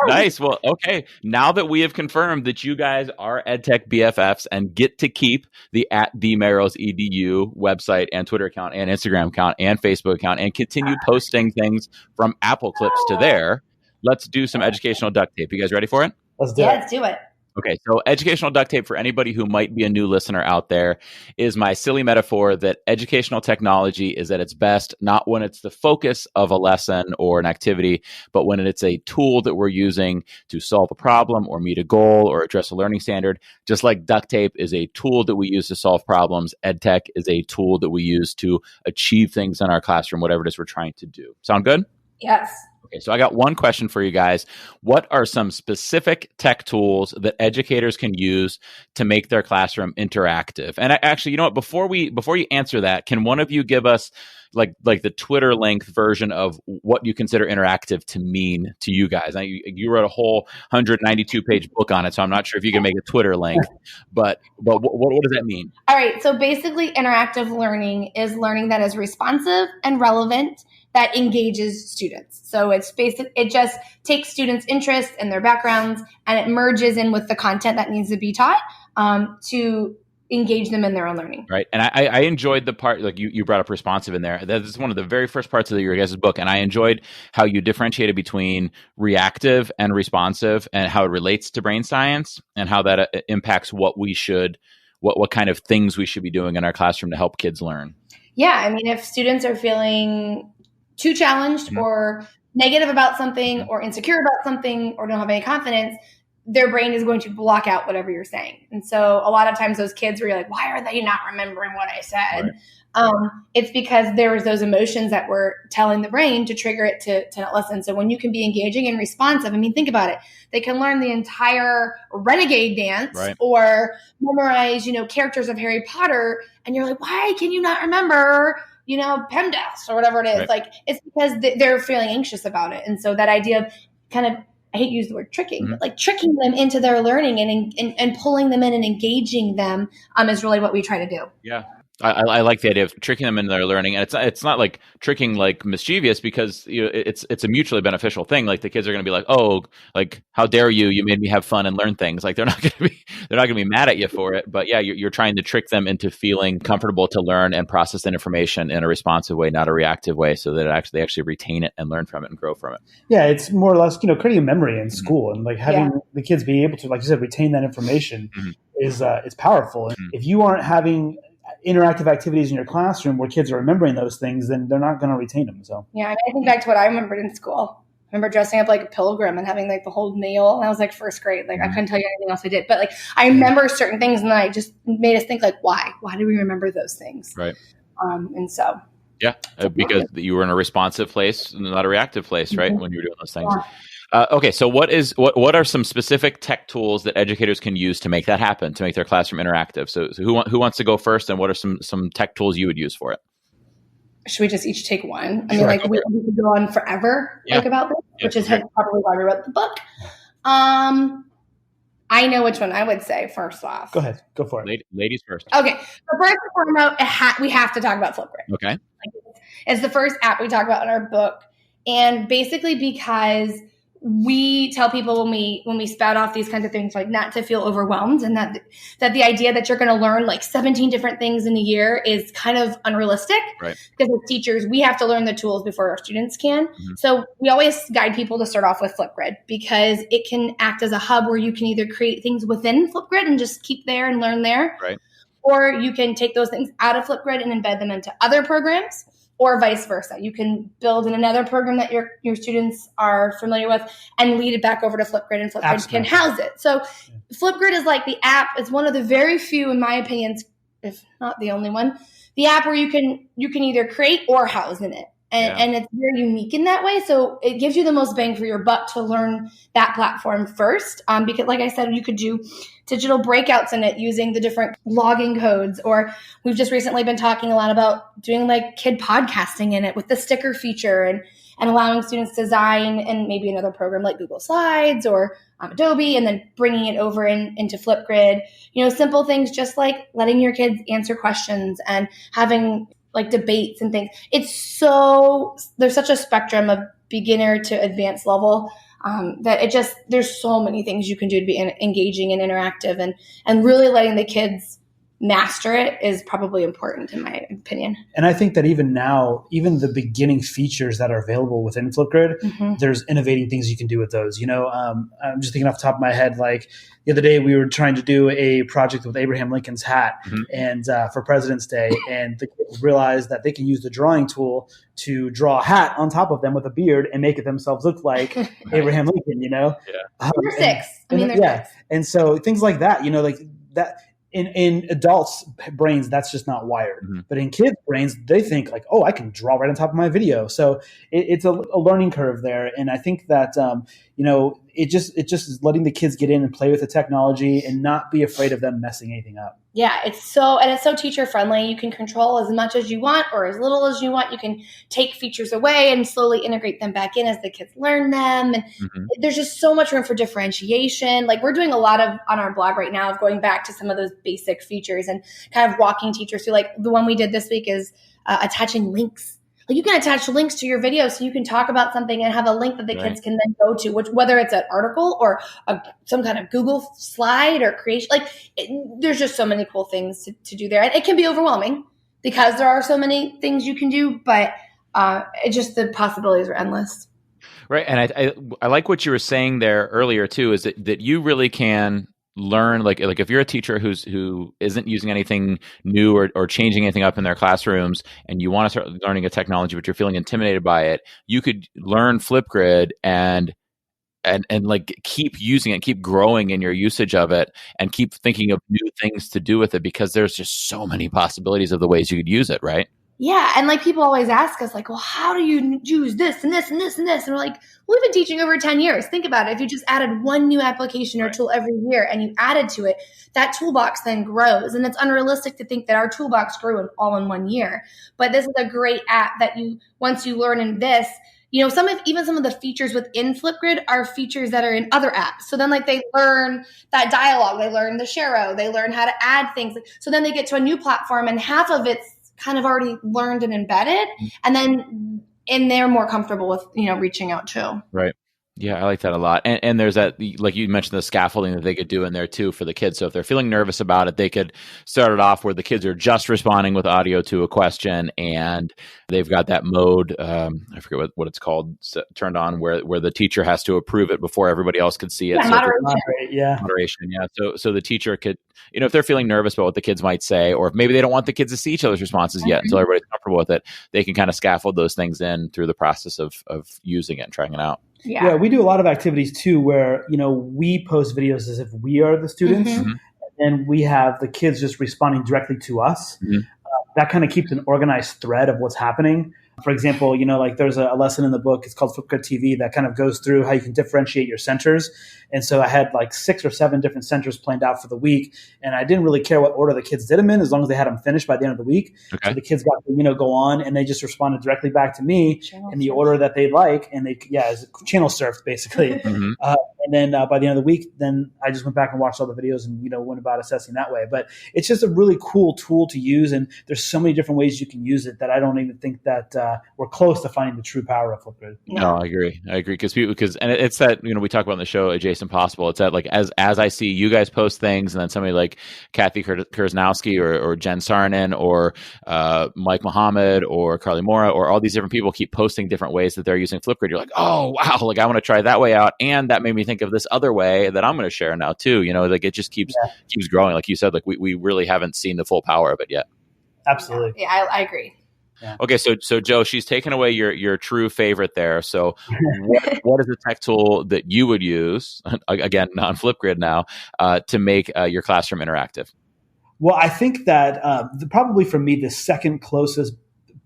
Nice. Well, okay. Now that we have confirmed that you guys are EdTech BFFs and get to keep the @themerrills.edu website and Twitter account and Instagram account and Facebook account and continue posting things from Apple Clips to there, let's do some educational duct tape. You guys ready for it?
Let's do it.
Let's do it.
Okay, so educational duct tape, for anybody who might be a new listener out there, is my silly metaphor that educational technology is at its best, not when it's the focus of a lesson or an activity, but when it's a tool that we're using to solve a problem or meet a goal or address a learning standard. Just like duct tape is a tool that we use to solve problems, EdTech is a tool that we use to achieve things in our classroom, whatever it is we're trying to do. Sound good?
Yes.
Okay, so I got one question for you guys. What are some specific tech tools that educators can use to make their classroom interactive? And actually, you know what? Before you answer that, can one of you give us like the Twitter length version of what you consider interactive to mean to you guys? Now, you wrote a whole 192-page book on it, so I'm not sure if you can make a Twitter length. But what does that mean?
All right. So basically, interactive learning is learning that is responsive and relevant, that engages students. So it just takes students' interest and their backgrounds, and it merges in with the content that needs to be taught to engage them in their own learning.
Right. And I enjoyed the part, like you brought up responsive in there. That's one of the very first parts of your guys' book. And I enjoyed how you differentiated between reactive and responsive and how it relates to brain science and how that impacts what kind of things we should be doing in our classroom to help kids learn.
Yeah. I mean, if students are feeling too challenged or negative about something or insecure about something or don't have any confidence, their brain is going to block out whatever you're saying. And so a lot of times those kids where you're like, why are they not remembering what I said? Right. It's because there was those emotions that were telling the brain to trigger it to not listen. So when you can be engaging and responsive, I mean, think about it. They can learn the entire Renegade dance or memorize, characters of Harry Potter. And you're like, why can you not remember PEMDAS or whatever it is? Right. Like, it's because they're feeling anxious about it. And so that idea of kind of, I hate to use the word tricking, but like tricking them into their learning and pulling them in and engaging them is really what we try to do. Yeah.
I like the idea of tricking them into their learning, and it's not like tricking like mischievous, because it's a mutually beneficial thing. Like the kids are going to be like, oh, like how dare you? You made me have fun and learn things. Like they're not going to be mad at you for it. But yeah, you're trying to trick them into feeling comfortable to learn and process that information in a responsive way, not a reactive way, so that they actually retain it and learn from it and grow from it.
Yeah, it's more or less creating a memory in school and like having the kids be able to, like you said, retain that information is it's powerful. And if you aren't having interactive activities in your classroom where kids are remembering those things, then they're not going to retain them. So
yeah, I think back to what I remembered in school. I remember dressing up like a pilgrim and having like the whole meal. And I was like first grade. Like I couldn't tell you anything else I did. But like I remember certain things, and I just made us think like, why? Why do we remember those things?
Right.
And so
yeah, because you were in a responsive place, not a reactive place, right? When you were doing those things. Yeah. Okay, so what are some specific tech tools that educators can use to make that happen, to make their classroom interactive? So who wants to go first, and what are some tech tools you would use for it?
Should we just each take one? I mean, like we could go on forever about this, which is probably why we wrote the book. I know which one I would say first off.
Go ahead. Go for it.
Ladies first.
Okay. So first and foremost, we have to talk about Flipgrid.
Okay.
Like, it's the first app we talk about in our book. And basically because we tell people when we spout off these kinds of things, like not to feel overwhelmed, and that the idea that you're going to learn like 17 different things in a year is kind of unrealistic.
Right.
Because as teachers, we have to learn the tools before our students can. Mm-hmm. So we always guide people to start off with Flipgrid because it can act as a hub where you can either create things within Flipgrid and just keep there and learn there.
Right.
Or you can take those things out of Flipgrid and embed them into other programs. Or vice versa. You can build in another program that your students are familiar with and lead it back over to Flipgrid, and Flipgrid
Absolutely.
can house it. So Flipgrid is like the app. It's one of the very few, in my opinion, if not the only one, the app where you can either create or house in it. And it's very unique in that way. So it gives you the most bang for your buck to learn that platform first. Because like I said, you could do digital breakouts in it using the different logging codes. Or we've just recently been talking a lot about doing like kid podcasting in it with the sticker feature and allowing students to design in maybe another program like Google Slides or Adobe, and then bringing it over into Flipgrid. Simple things just like letting your kids answer questions and having like debates and things. There's such a spectrum of beginner to advanced level that there's so many things you can do to be engaging and interactive, and really letting the kids master it is probably important in my opinion.
And I think that even now, even the beginning features that are available within Flipgrid, mm-hmm. there's innovating things you can do with those. I'm just thinking off the top of my head, like the other day we were trying to do a project with Abraham Lincoln's hat mm-hmm. and for President's Day, and the kids realized that they can use the drawing tool to draw a hat on top of them with a beard and make it themselves look like Abraham Lincoln,
Yeah. They're six. They're six.
And so things like that, like that. In adults' brains, that's just not wired. Mm-hmm. But in kids' brains, they think like, oh, I can draw right on top of my video. So it's a learning curve there. And I think that, it just is letting the kids get in and play with the technology and not be afraid of them messing anything up.
Yeah, it's so teacher friendly. You can control as much as you want or as little as you want. You can take features away and slowly integrate them back in as the kids learn them. And mm-hmm. there's just so much room for differentiation. Like we're doing a lot of on our blog right now of going back to some of those basic features and kind of walking teachers through. Like the one we did this week is attaching links. Like you can attach links to your video so you can talk about something and have a link that the kids can then go to, whether it's an article or some kind of Google slide or creation. There's just so many cool things to do there. And it can be overwhelming because there are so many things you can do, but the possibilities are endless.
Right. And I like what you were saying there earlier too, is that you really can learn, like if you're a teacher who isn't using anything new or changing anything up in their classrooms, and you want to start learning a technology but you're feeling intimidated by it, you could learn Flipgrid and like keep using it, keep growing in your usage of it, and keep thinking of new things to do with it, because there's just so many possibilities of the ways you could use it, right?
Yeah. And like people always ask us like, well, how do you use this and this and this and this? And we're like, well, we've been teaching over 10 years. Think about it. If you just added one new application or tool every year and you added to it, that toolbox then grows. And it's unrealistic to think that our toolbox grew all in 1 year. But this is a great app that once you learn in this, some of the features within Flipgrid are features that are in other apps. So then they learn that dialogue, they learn the Sharo, they learn how to add things. So then they get to a new platform and half of it's kind of already learned and embedded, and then they're more comfortable with reaching out too.
Right. Yeah, I like that a lot. And there's that, like you mentioned, the scaffolding that they could do in there too for the kids. So if they're feeling nervous about it, they could start it off where the kids are just responding with audio to a question, and they've got that mode, I forget what it's called, turned on, where the teacher has to approve it before everybody else could see it.
Yeah,
so moderation. Yeah. So the teacher could, if they're feeling nervous about what the kids might say, or if maybe they don't want the kids to see each other's responses yet until everybody's comfortable with it, they can kind of scaffold those things in through the process of using it and trying it out.
Yeah, we do a lot of activities too where, we post videos as if we are the students, mm-hmm. and we have the kids just responding directly to us. Mm-hmm. That kind of keeps an organized thread of what's happening. For example, there's a lesson in the book, it's called Flipgrid TV, that kind of goes through how you can differentiate your centers. And so I had like 6 or 7 different centers planned out for the week, and I didn't really care what order the kids did them in as long as they had them finished by the end of the week. Okay. So the kids got to, go on, and they just responded directly back to me in the order that they like. And it's channel surfed basically. Mm-hmm. And then by the end of the week, then I just went back and watched all the videos and, went about assessing that way. But it's just a really cool tool to use. And there's so many different ways you can use it that I don't even think that we're close to finding the true power of Flipgrid.
No, I agree. Because it's that, we talk about in the show, Adjacent Possible. It's that, like, as I see you guys post things, and then somebody like Kathy Kursnowski or Jen Sarnen or Mike Muhammad or Carly Mora or all these different people keep posting different ways that they're using Flipgrid. You're like, oh, wow, like I want to try that way out. And that made me think of this other way that I'm going to share now too. Like it just keeps growing. Like you said, like we really haven't seen the full power of it yet.
Absolutely.
Yeah, I agree.
Yeah. Okay, so Joe, she's taken away your true favorite there. So what is the tech tool that you would use, again, non Flipgrid now, to make your classroom interactive?
Well, I think that probably for me, the second closest,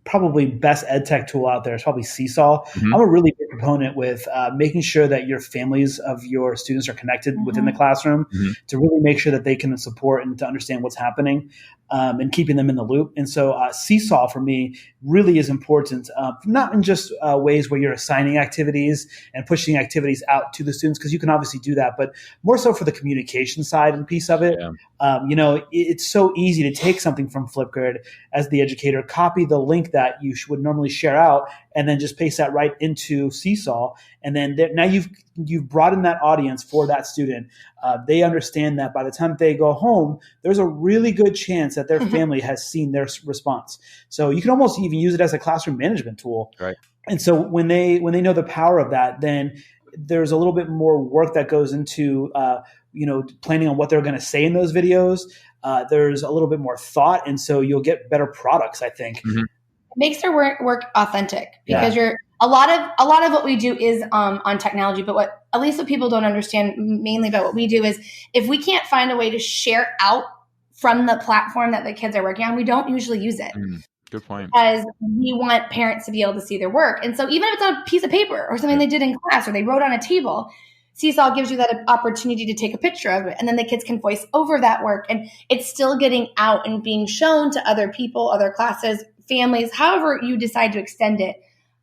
probably best ed tech tool out there is probably Seesaw. Mm-hmm. I'm a really big proponent with making sure that your families of your students are connected within the classroom to really make sure that they can support and to understand what's happening and keeping them in the loop. And so Seesaw for me really is important, not in just ways where you're assigning activities and pushing activities out to the students, because you can obviously do that, but more so for the communication side and piece of it. Yeah. It's so easy to take something from Flipgrid as the educator, copy the link that you would normally share out, and then just paste that right into Seesaw. And then now you've broadened that audience for that student. They understand that by the time they go home, there's a really good chance that their family has seen their response. So you can almost even use it as a classroom management tool. Right. And so when they know the power of that, then there's a little bit more work that goes into planning on what they're going to say in those videos. There's a little bit more thought, and so you'll get better products, I think.
Mm-hmm. It makes their work authentic, because a lot of what we do is on technology, but at least what people don't understand mainly about what we do is if we can't find a way to share out from the platform that the kids are working on, we don't usually use it.
Good point.
Because we want parents to be able to see their work. And so even if it's on a piece of paper or something they did in class or they wrote on a table, Seesaw gives you that opportunity to take a picture of it, and then the kids can voice over that work, and it's still getting out and being shown to other people, other classes, families, however you decide to extend it.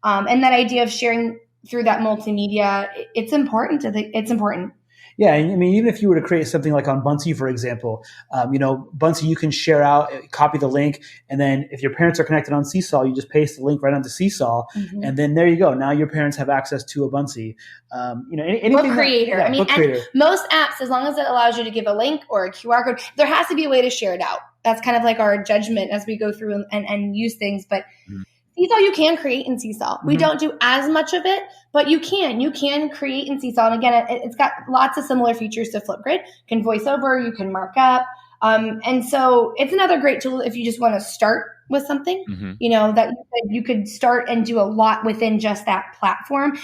And that idea of sharing through that multimedia, it's important. It's important.
Yeah, I mean, even if you were to create something like on Buncee, for example, Buncee, you can share out, copy the link, and then if your parents are connected on Seesaw, you just paste the link right onto Seesaw, and then there you go. Now your parents have access to a Buncee. Anything
BookCreator. BookCreator. And most apps, as long as it allows you to give a link or a QR code, there has to be a way to share it out. That's kind of like our judgment as we go through and use things, but Seesaw, you can create in Seesaw. We don't do as much of it, but you can create in Seesaw. And again, it's got lots of similar features to Flipgrid. You can voice over, you can mark up. And so it's another great tool if you just want to start with something, that you could start and do a lot within just that platform.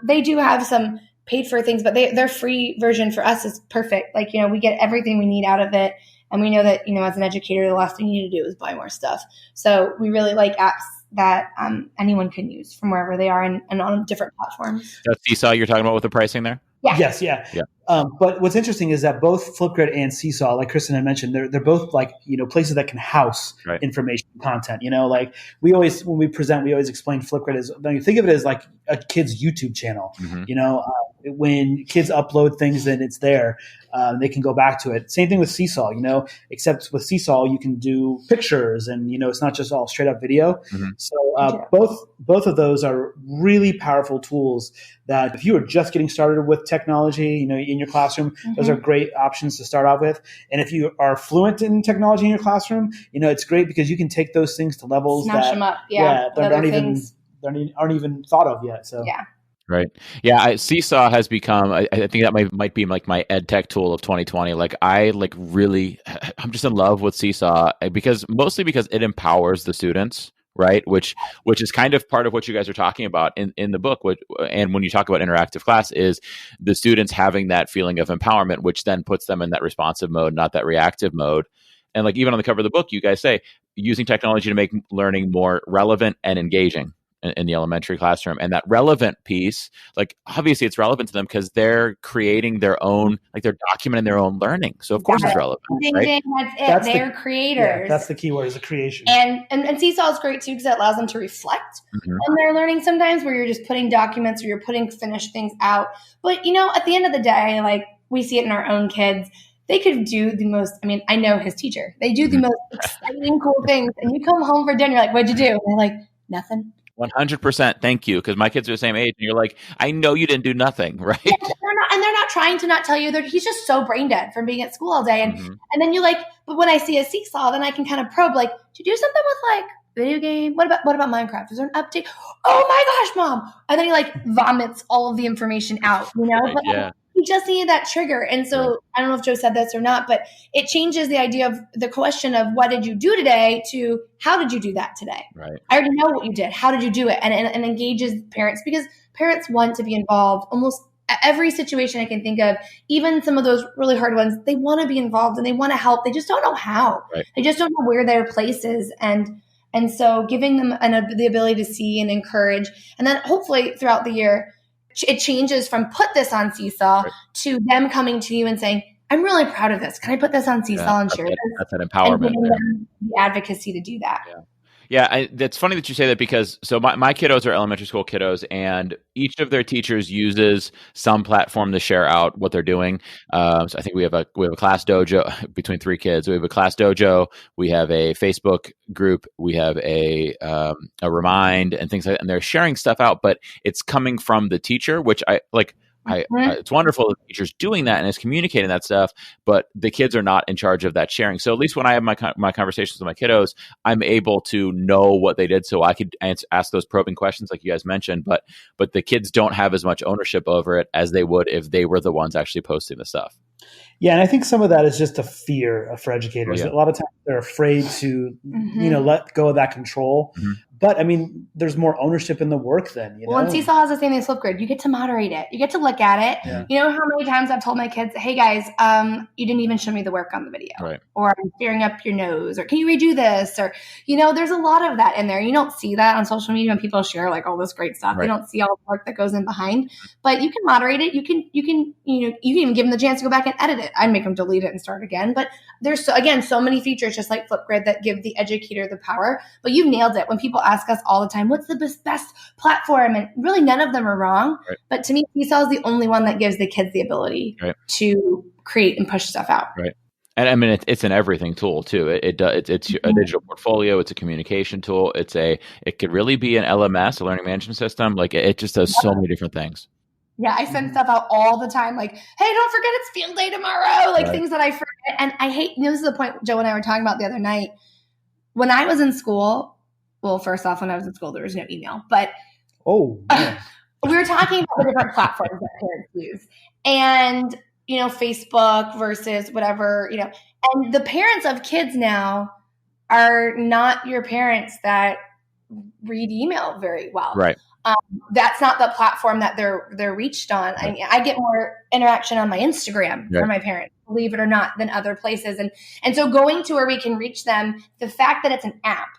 They do have some paid for things, but their free version for us is perfect. Like, we get everything we need out of it. And we know that, as an educator, the last thing you need to do is buy more stuff. So we really like apps that anyone can use from wherever they are and on different platforms.
That's Seesaw you're talking about with the pricing there?
Yeah.
Yes, yeah. But what's interesting is that both Flipgrid and Seesaw, like Kristin had mentioned, they're both like, places that can house information content. Like we always, when we present, we always explain Flipgrid as, you think of it as like a kid's YouTube channel. When kids upload things, then it's there. They can go back to it. Same thing with Seesaw, except with Seesaw, you can do pictures and, it's not just all straight up video. So both of those are really powerful tools that if you are just getting started with technology, in your classroom, those are great options to start off with. And if you are fluent in technology in your classroom, it's great because you can take those things to levels
Smash them up. That
aren't even thought of yet. So
Right. Yeah. Seesaw has become, I think that might be like my ed tech tool of 2020. I'm just in love with Seesaw mostly because it empowers the students, right? Which is kind of part of what you guys are talking about in the book. And when you talk about interactive class is the students having that feeling of empowerment, which then puts them in that responsive mode, not that reactive mode. And like even on the cover of the book, you guys say using technology to make learning more relevant and engaging. in the elementary classroom. And that relevant piece, like obviously it's relevant to them because they're creating their own, like they're documenting their own learning. So of course it's relevant.
Ding,
right?
ding, that's it. They're creators.
Yeah, that's the key word, is the creation.
And Seesaw is great too because it allows them to reflect on their learning sometimes, where you're just putting documents or you're putting finished things out. But at the end of the day, like we see it in our own kids. They could do the most, I know his teacher. They do the most exciting, cool things. And you come home for dinner, you're like, what'd you do? And they're like, nothing.
100%. Thank you. Because my kids are the same age. And you're like, I know you didn't do nothing, right?
Yeah, they're not trying to not tell you. He's just so brain dead from being at school all day. And then you're like, but when I see a Seesaw, then I can kind of probe, like, did you do something with like video game? What about Minecraft? Is there an update? Oh my gosh, Mom. And then he like vomits all of the information out,
Right,
but
yeah.
he just needed that trigger. And so I don't know if Joe said this or not, but it changes the idea of the question of what did you do today to how did you do that today?
Right.
I already know what you did. How did you do it? And engages parents, because parents want to be involved almost every situation I can think of, even some of those really hard ones. They want to be involved and they want to help. They just don't know how.
Right.
They just don't know where their place is. And so giving them the ability to see and encourage, and then hopefully throughout the year, it changes from put this on Seesaw to them coming to you and saying, I'm really proud of this. Can I put this on Seesaw and share this?
That's an empowerment.
And them the advocacy to do that.
Yeah, it's funny that you say that because my kiddos are elementary school kiddos, and each of their teachers uses some platform to share out what they're doing. So I think we have a class dojo between 3 kids. We have a class dojo. We have a Facebook group. We have a Remind and things like that. And they're sharing stuff out, but it's coming from the teacher, which I like. It's wonderful that the teacher's doing that and is communicating that stuff, but the kids are not in charge of that sharing. So at least when I have my conversations with my kiddos, I'm able to know what they did, so I could ask those probing questions like you guys mentioned. But the kids don't have as much ownership over it as they would if they were the ones actually posting the stuff.
Yeah, and I think some of that is just a fear for educators.
Yeah.
A lot of times they're afraid to, let go of that control. But there's more ownership in the work then.
Well, and Seesaw has the same thing as Flipgrid. You get to moderate it. You get to look at it.
Yeah.
You know how many times I've told my kids, hey guys, you didn't even show me the work on the video.
Right.
Or I'm staring up your nose. Or can you redo this? Or, there's a lot of that in there. You don't see that on social media when people share like all this great stuff. They don't see all the work that goes in behind. But you can moderate it. You can even give them the chance to go back and edit it. I'd make them delete it and start again. But there's so many features just like Flipgrid that give the educator the power. But you've nailed it. When people ask us all the time, what's the best platform? And really none of them are wrong. Right. But to me, Seesaw is the only one that gives the kids the ability to create and push stuff out.
Right. And it's an everything tool too. It's a digital portfolio. It's a communication tool. It could really be an LMS, a learning management system. Like it just does so many different things.
Yeah, I send stuff out all the time. Like, hey, don't forget it's field day tomorrow. Like things that I forget. And I hate, this is the point Joe and I were talking about the other night. When I was in school, well, first off, when I was in school, there was no email. But we were talking about the different platforms that parents use. And, Facebook versus whatever, and the parents of kids now are not your parents that read email very well.
Right.
That's not the platform that they're reached on.
Right.
I get more interaction on my Instagram from my parents, believe it or not, than other places. And so going to where we can reach them, the fact that it's an app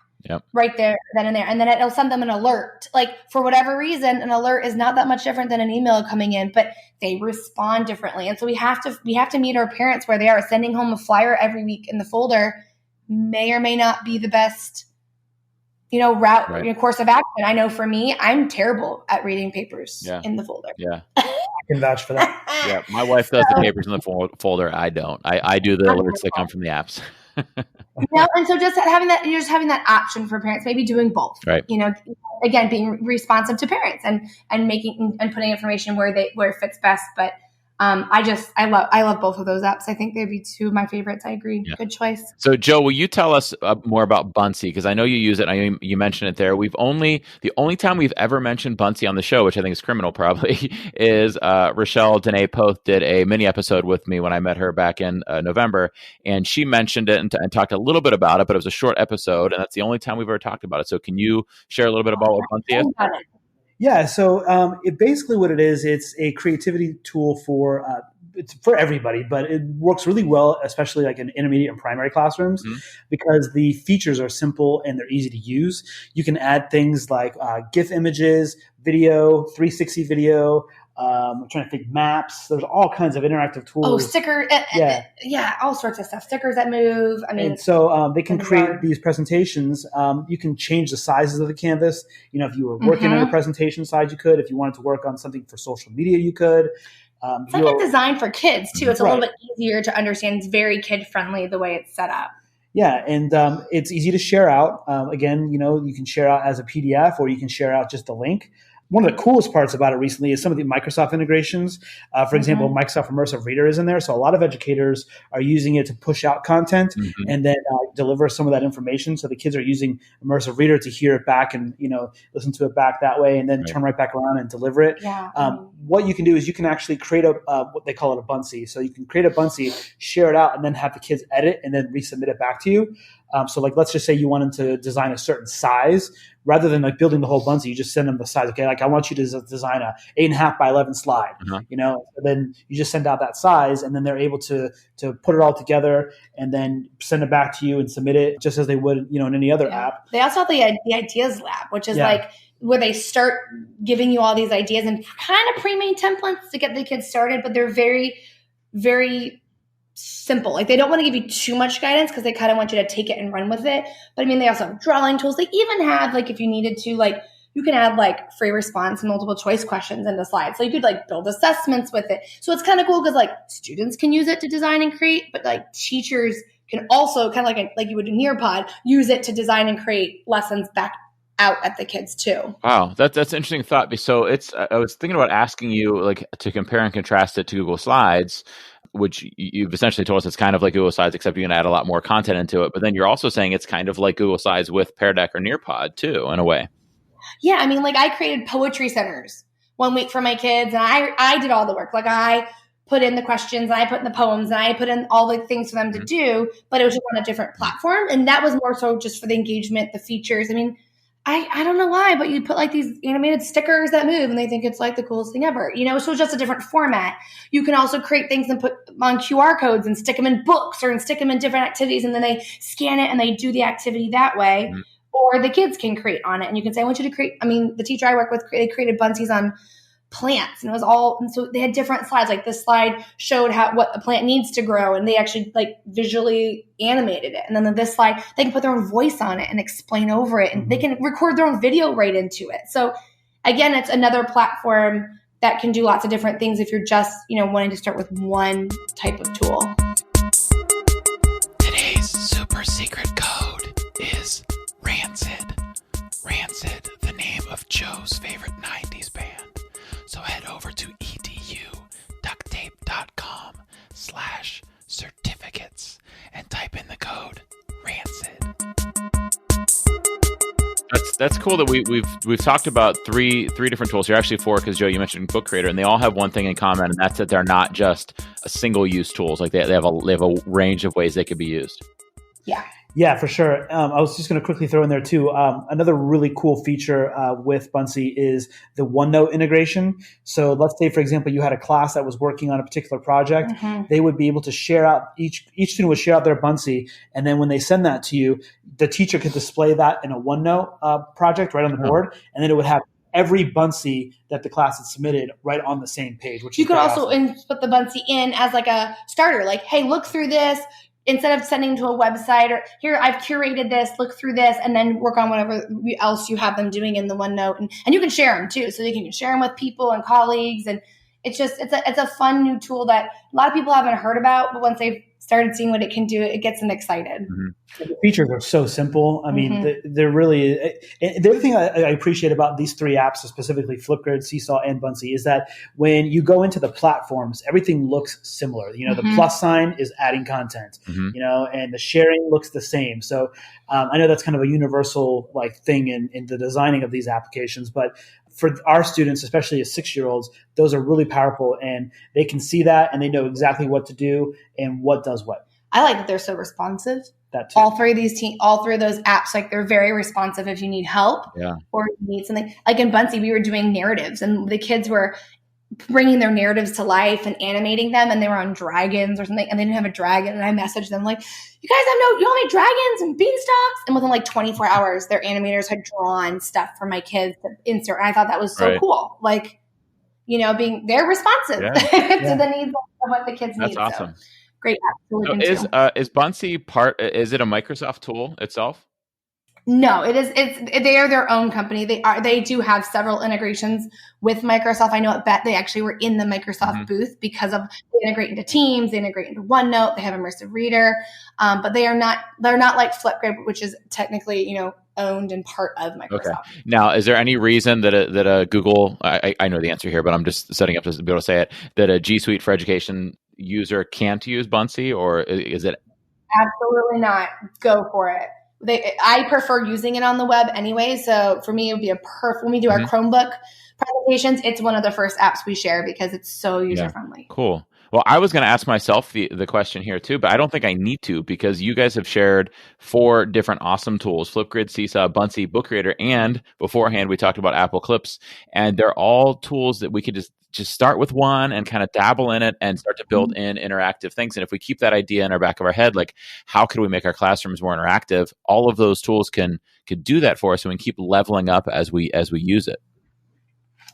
right there, then and there, and then it'll send them an alert. Like for whatever reason, an alert is not that much different than an email coming in, but they respond differently. And so we have to meet our parents where they are. Sending home a flyer every week in the folder may or may not be the best route, course of action. I know for me, I'm terrible at reading papers in the folder.
Yeah. I can vouch for that.
Yeah. My wife does the papers in the folder. I don't. I do the alerts that come from the apps.
And so just having that option for parents, maybe doing both,
right?
Again, being responsive to parents and making and putting information where it fits best. But I love both of those apps. I think they'd be two of my favorites. I agree. Yeah. Good choice.
So Joe, will you tell us more about Buncee? Because I know you use it. I know you mentioned it there. The only time we've ever mentioned Buncee on the show, which I think is criminal probably, is Rochelle Danae Poth did a mini episode with me when I met her back in November. And she mentioned it and talked a little bit about it, but it was a short episode. And that's the only time we've ever talked about it. So can you share a little bit about what Buncee is?
Yeah, so it basically what it is, it's a creativity tool for it's for everybody, but it works really well, especially like in intermediate and primary classrooms, because the features are simple and they're easy to use. You can add things like GIF images, video, 360 video. I'm trying to think, maps. There's all kinds of interactive tools.
Oh, sticker. Yeah, all sorts of stuff. Stickers that move. I mean,
and so they can create these presentations. You can change the sizes of the canvas. If you were working on a presentation side, you could. If you wanted to work on something for social media, you could.
It's like a design for kids too. It's a little bit easier to understand. It's very kid friendly the way it's set up.
Yeah, and it's easy to share out. Again, you can share out as a PDF or you can share out just a link. One of the coolest parts about it recently is some of the Microsoft integrations. For example, Microsoft Immersive Reader is in there. So a lot of educators are using it to push out content and then deliver some of that information. So the kids are using Immersive Reader to hear it back and, listen to it back that way and then turn right back around and deliver it.
Yeah.
What you can do is you can actually create what they call it a Buncee. So you can create a Buncee, share it out, and then have the kids edit and then resubmit it back to you. So like, let's just say you wanted to design a certain size. Rather than like building the whole Buncee, you just send them the size. Okay, like I want you to design a 8.5 by 11 slide. Then you just send out that size, and then they're able to put it all together and then send it back to you and submit it just as they would, in any other app.
They also have the Ideas Lab, which is like where they start giving you all these ideas and kind of pre-made templates to get the kids started, but they're very, very simple. Like they don't want to give you too much guidance because they kind of want you to take it and run with it. But I mean, they also have drawing tools. They even have like, if you needed to, like you can add like free response and multiple choice questions into slides. So you could like build assessments with it. So it's kind of cool because like students can use it to design and create, but like teachers can also kind of like you would in Nearpod, use it to design and create lessons back out at the kids too.
Wow, that's an interesting thought. So I was thinking about asking you like to compare and contrast it to Google Slides, which you've essentially told us it's kind of like Google Slides, except you can add a lot more content into it. But then you're also saying it's kind of like Google Slides with Pear Deck or Nearpod too, in a way.
Yeah, I mean, like I created poetry centers one week for my kids, and I did all the work. Like I put in the questions, and I put in the poems, and I put in all the things for them to do, but it was just on a different platform. And that was more so just for the engagement, the features. I mean, I don't know why, but you put like these animated stickers that move and they think it's like the coolest thing ever, so it's just a different format. You can also create things and put on QR codes and stick them in books or stick them in different activities. And then they scan it and they do the activity that way. Or the kids can create on it. And you can say, I want you to create, the teacher I work with, they created Buncees on plants, and it was all, and so they had different slides. Like this slide showed what a plant needs to grow, and they actually like visually animated it. And then this slide, they can put their own voice on it and explain over it, and they can record their own video right into it. So again, it's another platform that can do lots of different things if you're just, wanting to start with one type of tool.
Today's super secret code is Rancid. Rancid, the name of Joe's favorite 90s band. So head over to eduducttape.com/certificates and type in the code RANCID. That's cool that we've talked about three different tools here. Actually, four, because Joe, you mentioned BookCreator, and they all have one thing in common, and that's that they're not just a single use tools. Like they have a range of ways they could be used.
Yeah, for sure. I was just going to quickly throw in there too. Another really cool feature with Buncee is the OneNote integration. So let's say, for example, you had a class that was working on a particular project. They would be able to share out, each student would share out their Buncee. And then when they send that to you, the teacher could display that in a OneNote project right on the board. And then it would have every Buncee that the class had submitted right on the same page. Which
you could also put the Buncee in as like a starter. Like, hey, look through this. Instead of sending to a website or here, I've curated this, look through this, and then work on whatever else you have them doing in the OneNote. And you can share them too. So you can share them with people and colleagues. And it's a fun new tool that a lot of people haven't heard about, but once they've started seeing what it can do, it gets them excited.
The features are so simple. I mean, they're really, the other thing I appreciate about these three apps, specifically Flipgrid, Seesaw, and Buncee, is that when you go into the platforms, everything looks similar. The plus sign is adding content, and the sharing looks the same. So I know that's kind of a universal thing in the designing of these applications, but for our students, especially as 6-year-olds, those are really powerful, and they can see that and they know exactly what to do and what does what.
I like that they're so responsive.
That too.
All three of those apps, they're very responsive if you need help or you need something. Like in Buncee, we were doing narratives, and the kids were bringing their narratives to life and animating them, and they were on dragons or something, and they didn't have a dragon, and I messaged them like, you guys you don't make dragons and beanstalks, and within like 24 hours their animators had drawn stuff for my kids to insert, and I thought that was so cool. Like, they're responsive to the needs of what the kids need.
That's awesome.
So, great app.
So is Buncee is it a Microsoft tool itself?
No, they are their own company. They do have several integrations with Microsoft. I know at BET they actually were in the Microsoft booth because of they integrate into Teams, they integrate into OneNote, they have Immersive Reader, but they're not like Flipgrid, which is technically owned and part of Microsoft. Okay.
Now, is there any reason that a Google? I know the answer here, but I'm just setting up to be able to say it. That a G Suite for Education user can't use Buncee, or is it?
Absolutely not. Go for it. I prefer using it on the web anyway. So for me, it would be when we do our Chromebook presentations, it's one of the first apps we share because it's so user-friendly.
Cool. Well, I was going to ask myself the question here too, but I don't think I need to because you guys have shared 4 different awesome tools: Flipgrid, Seesaw, Buncee, BookCreator, and beforehand we talked about Apple Clips, and they're all tools that we could just start with one and kind of dabble in it and start to build in interactive things. And if we keep that idea in our back of our head, like how could we make our classrooms more interactive? All of those tools could do that for us, and we can keep leveling up as we use it.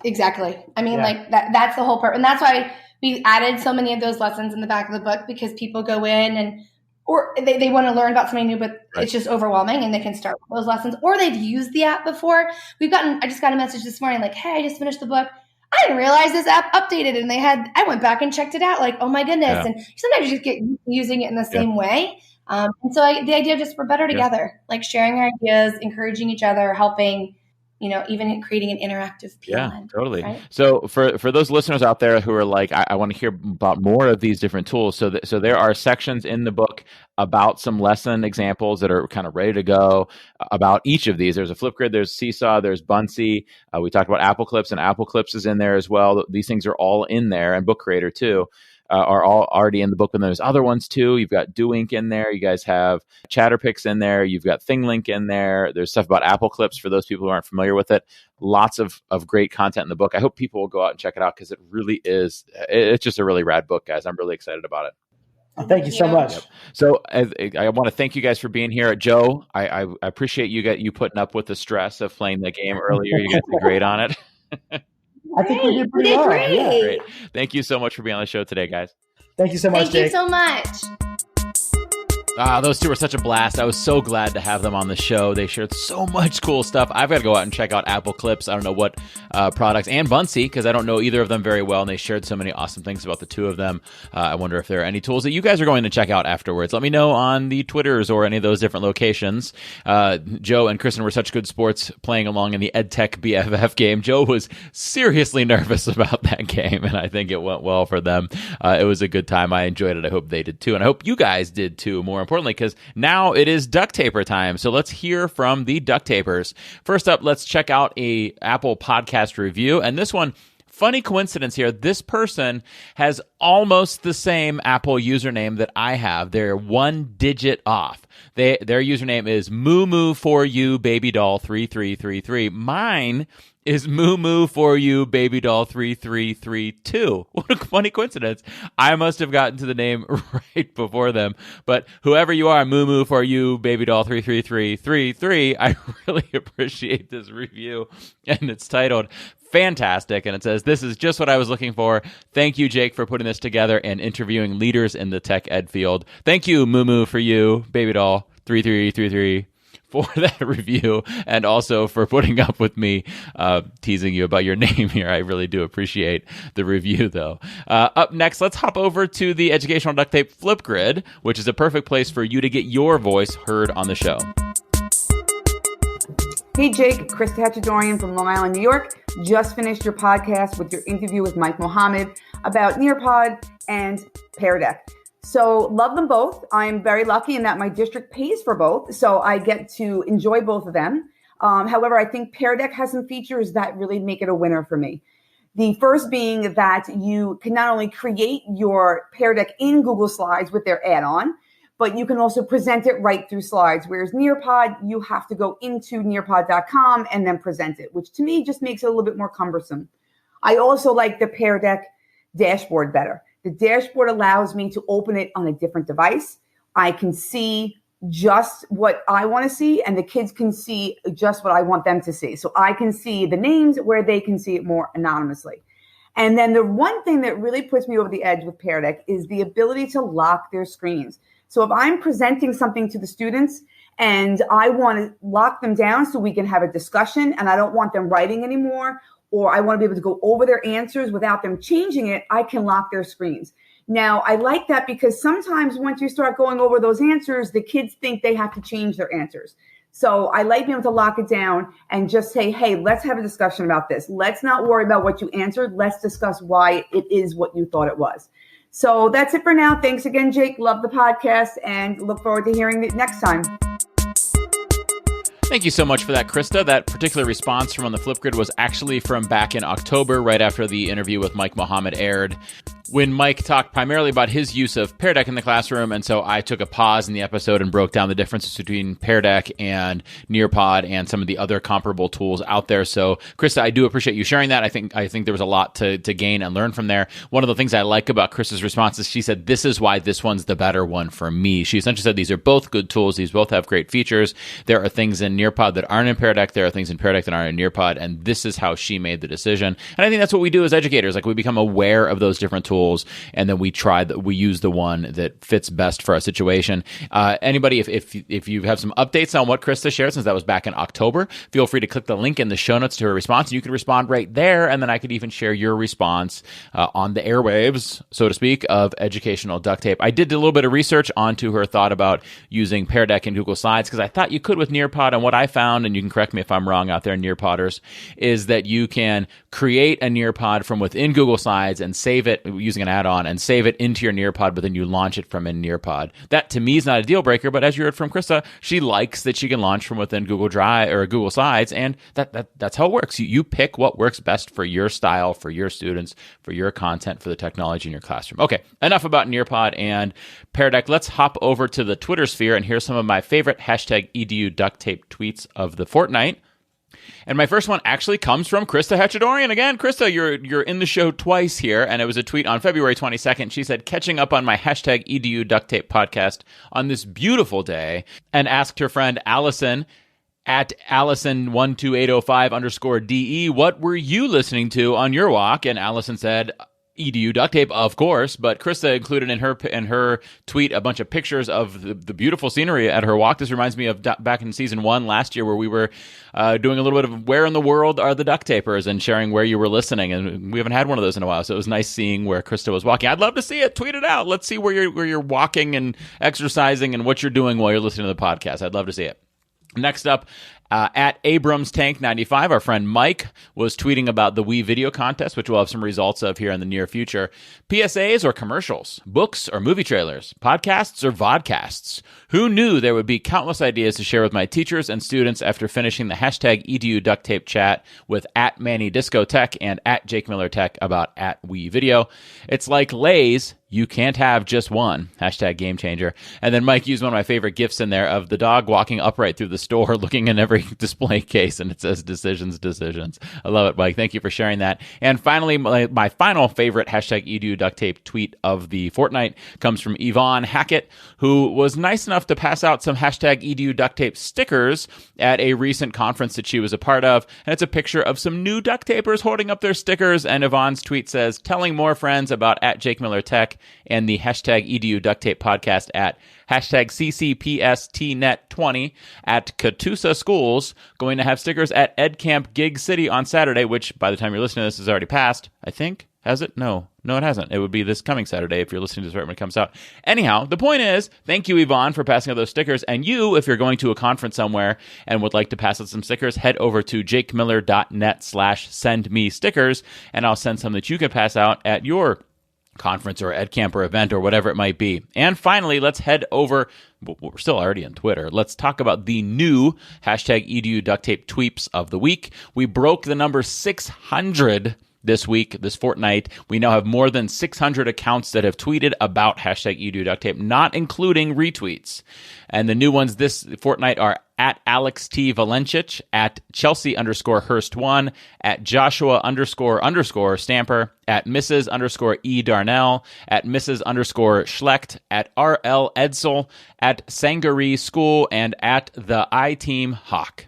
Exactly. I mean, like that's the whole purpose. And that's why we added so many of those lessons in the back of the book, because people go in or they want to learn about something new, but it's just overwhelming, and they can start with those lessons, or they've used the app before. I just got a message this morning like, hey, I just finished the book. I didn't realize this app updated, and I went back and checked it out. Like, oh my goodness. Yeah. And sometimes you just get using it in the same way. And so the idea of just we're better together, like sharing our ideas, encouraging each other, helping, even creating an interactive PLN.
Yeah, totally.
Right?
So for those listeners out there who are like, I want to hear about more of these different tools. So there are sections in the book about some lesson examples that are kind of ready to go about each of these. There's a Flipgrid, there's Seesaw, there's Buncee. We talked about Apple Clips, and Apple Clips is in there as well. These things are all in there, and BookCreator too. Are all already in the book, and there's other ones too. You've got DoInk in there. You guys have ChatterPix in there. You've got ThingLink in there. There's stuff about Apple Clips for those people who aren't familiar with it. Lots of great content in the book. I hope people will go out and check it out because it really is. It's just a really rad book, guys. I'm really excited about it.
Thank you so much.
Yep. So I want to thank you guys for being here. Joe, I appreciate you putting up with the stress of playing the game earlier. You guys did great on it.
I think we did pretty well.
Great.
Yeah.
Great. Thank you so much for being on the show today, guys.
Thank you so much, Jake.
Thank you so much.
Those two were such a blast. I was so glad to have them on the show. They shared so much cool stuff. I've got to go out and check out Apple Clips. I don't know what products, and Buncee, because I don't know either of them very well, and they shared so many awesome things about the two of them. I wonder if there are any tools that you guys are going to check out afterwards. Let me know on the Twitters or any of those different locations. Joe and Kristin were such good sports playing along in the EdTech BFF game. Joe was seriously nervous about that game, and I think it went well for them. It was a good time. I enjoyed it. I hope they did too, and I hope you guys did too, more importantly, because now it is duct taper time. So let's hear from the duct tapers. First up, let's check out a Apple podcast review. And this one, funny coincidence here, this person has almost the same Apple username that I have. They're one digit off. Their username is Moo for you baby doll 3333. Mine is Moo for you baby doll 3332. What a funny coincidence. I must have gotten to the name right before them. But whoever you are, Moo for you baby doll 33333, I really appreciate this review. And it's titled Fantastic, and it says, "This is just what I was looking for. Thank you, Jake, for putting this together and interviewing leaders in the tech ed field. Thank you, Moo for you baby doll 3333 for that review, and also for putting up with me teasing you about your name here. I really do appreciate the review, though. Up next, let's hop over to the educational duct tape Flipgrid, which is a perfect place for you to get your voice heard on the show."
Hey, Jake, Krista Hatchadorian from Long Island, New York. Just finished your podcast with your interview with Mike Mohammed about Nearpod and Pear Deck. So love them both. I'm very lucky in that my district pays for both, so I get to enjoy both of them. However, I think Pear Deck has some features that really make it a winner for me. The first being that you can not only create your Pear Deck in Google Slides with their add-on, but you can also present it right through Slides. Whereas Nearpod, you have to go into nearpod.com and then present it, which to me just makes it a little bit more cumbersome. I also like the Pear Deck dashboard better. The dashboard allows me to open it on a different device. I can see just what I want to see, and the kids can see just what I want them to see. So I can see the names where they can see it more anonymously. And then the one thing that really puts me over the edge with Pear Deck is the ability to lock their screens. So if I'm presenting something to the students and I want to lock them down so we can have a discussion and I don't want them writing anymore, or I want to be able to go over their answers without them changing it, I can lock their screens. Now, I like that because sometimes once you start going over those answers, the kids think they have to change their answers. So I like being able to lock it down and just say, hey, let's have a discussion about this. Let's not worry about what you answered. Let's discuss why it is what you thought it was. So that's it for now. Thanks again, Jake. Love the podcast and look forward to hearing it next time.
Thank you so much for that, Krista. That particular response from On the Flipgrid was actually from back in October, right after the interview with Mike Mohammed aired, when Mike talked primarily about his use of Pear Deck in the classroom. And so I took a pause in the episode and broke down the differences between Pear Deck and Nearpod and some of the other comparable tools out there. So, Krista, I do appreciate you sharing that. I think there was a lot to gain and learn from there. One of the things I like about Krista's response is she said, this is why this one's the better one for me. She essentially said, these are both good tools. These both have great features. There are things in Nearpod that aren't in Pear Deck. There are things in Pear Deck that aren't in Nearpod. And this is how she made the decision. And I think that's what we do as educators. Like, we become aware of those different tools, and then we use the one that fits best for our situation. Anybody, if you have some updates on what Krista shared, since that was back in October, feel free to click the link in the show notes to her response, and you can respond right there, and then I could even share your response on the airwaves, so to speak, of educational duct tape. I did a little bit of research onto her thought about using Pear Deck in Google Slides, because I thought you could with Nearpod, and what I found, and you can correct me if I'm wrong out there, Nearpodders, is that you can create a Nearpod from within Google Slides and save it using an add-on and save it into your Nearpod, but then you launch it from in Nearpod. That to me is not a deal breaker, but as you heard from Krista, she likes that she can launch from within Google Drive or Google Slides, and that's how it works. You pick what works best for your style, for your students, for your content, for the technology in your classroom. Okay, enough about Nearpod and Pear Deck. Let's hop over to the Twitter sphere and hear some of my favorite #EDU duct tape tweets of the fortnight. And my first one actually comes from Krista Hachadorian. Again, Krista, you're in the show twice here, and it was a tweet on February 22nd. She said, catching up on my #EDU duct tape podcast on this beautiful day, and asked her friend Allison at Allison12805_DE, what were you listening to on your walk? And Allison said, EDU duct tape, of course, but Krista included in her tweet a bunch of pictures of the beautiful scenery at her walk. This reminds me of back in season 1 last year, where we were doing a little bit of where in the world are the duct tapers and sharing where you were listening, and we haven't had one of those in a while, so it was nice seeing where Krista was walking. I'd love to see it. Tweet it out. Let's see where you're walking and exercising and what you're doing while you're listening to the podcast. I'd love to see it. Next up, at AbramsTank95, our friend Mike was tweeting about the Wii video contest, which we'll have some results of here in the near future. PSAs or commercials, books or movie trailers, podcasts or vodcasts. Who knew there would be countless ideas to share with my teachers and students after finishing the #EDU duct tape chat with at @MannyDiscoTech and at JakeMillerTech about at Wii video. It's like Lay's. You can't have just one. #game changer. And then Mike used one of my favorite GIFs in there of the dog walking upright through the store, looking in every display case, and it says decisions. I love it, Mike. Thank you for sharing that. And finally, my final favorite #EDU duct tape tweet of the fortnight comes from Yvonne Hackett, who was nice enough to pass out some #EDU duct tape stickers at a recent conference that she was a part of. And it's a picture of some new duct tapers holding up their stickers. And Yvonne's tweet says, telling more friends about at JakeMillerTech and the #EDU duct tape podcast at #CCPSTNet20 at Catoosa Schools, going to have stickers at EdCamp Gig City on Saturday, which by the time you're listening to this has already passed, I think. Has it? No, it hasn't. It would be this coming Saturday if you're listening to this right when it comes out. Anyhow, the point is, thank you, Yvonne, for passing out those stickers. And you, if you're going to a conference somewhere and would like to pass out some stickers, head over to jakemiller.net/sendme-stickers, and I'll send some that you can pass out at your conference or EdCamp or event or whatever it might be. And finally, let's head over, we're still already on Twitter, let's talk about the new #EDU duct tape tweets of the week. We broke the number 600 this week, this fortnight. We now have more than 600 accounts that have tweeted about #EDU duct tape, not including retweets. And the new ones this fortnight are at Alex T. Valencic, at Chelsea_Hurst1, at Joshua__Stamper, at Mrs. _E. Darnell, at Mrs. Schlecht, at RL Edsel, at Sangaree School, and at the I-Team Hawk.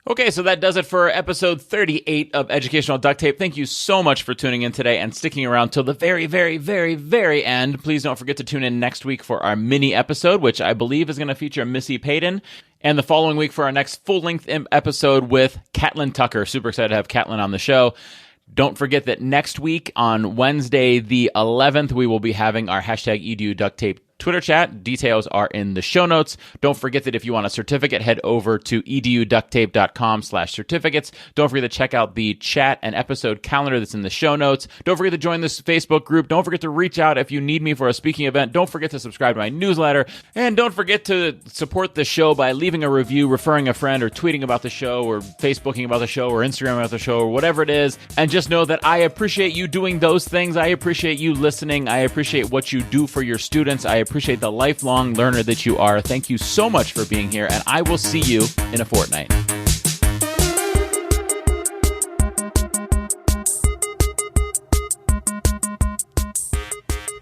Okay, so that does it for episode 38 of Educational Duct Tape. Thank you so much for tuning in today and sticking around till the very, very, very, very end. Please don't forget to tune in next week for our mini episode, which I believe is going to feature Missy Payton, and the following week for our next full-length episode with Catlin Tucker. Super excited to have Catlin on the show. Don't forget that next week on Wednesday the 11th, we will be having our #EduDuctTape Twitter chat. Details are in the show notes. Don't forget that if you want a certificate, head over to eduducttape.com/certificates. Don't forget to check out the chat and episode calendar that's in the show notes. Don't forget to join this Facebook group. Don't forget to reach out if you need me for a speaking event. Don't forget to subscribe to my newsletter. And don't forget to support the show by leaving a review, referring a friend, or tweeting about the show, or Facebooking about the show, or Instagram about the show, or whatever it is. And just know that I appreciate you doing those things. I appreciate you listening. I appreciate what you do for your students. I appreciate the lifelong learner that you are. Thank you so much for being here, and I will see you in a fortnight.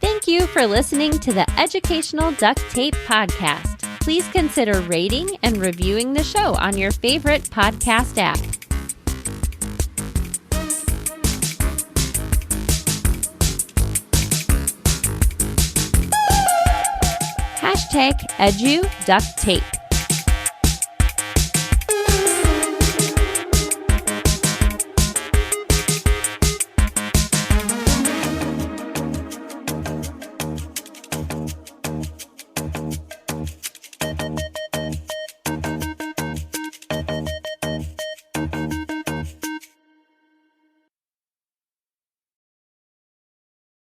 Thank you for listening to the Educational Duct Tape Podcast. Please consider rating and reviewing the show on your favorite podcast app. #EduDuctTape.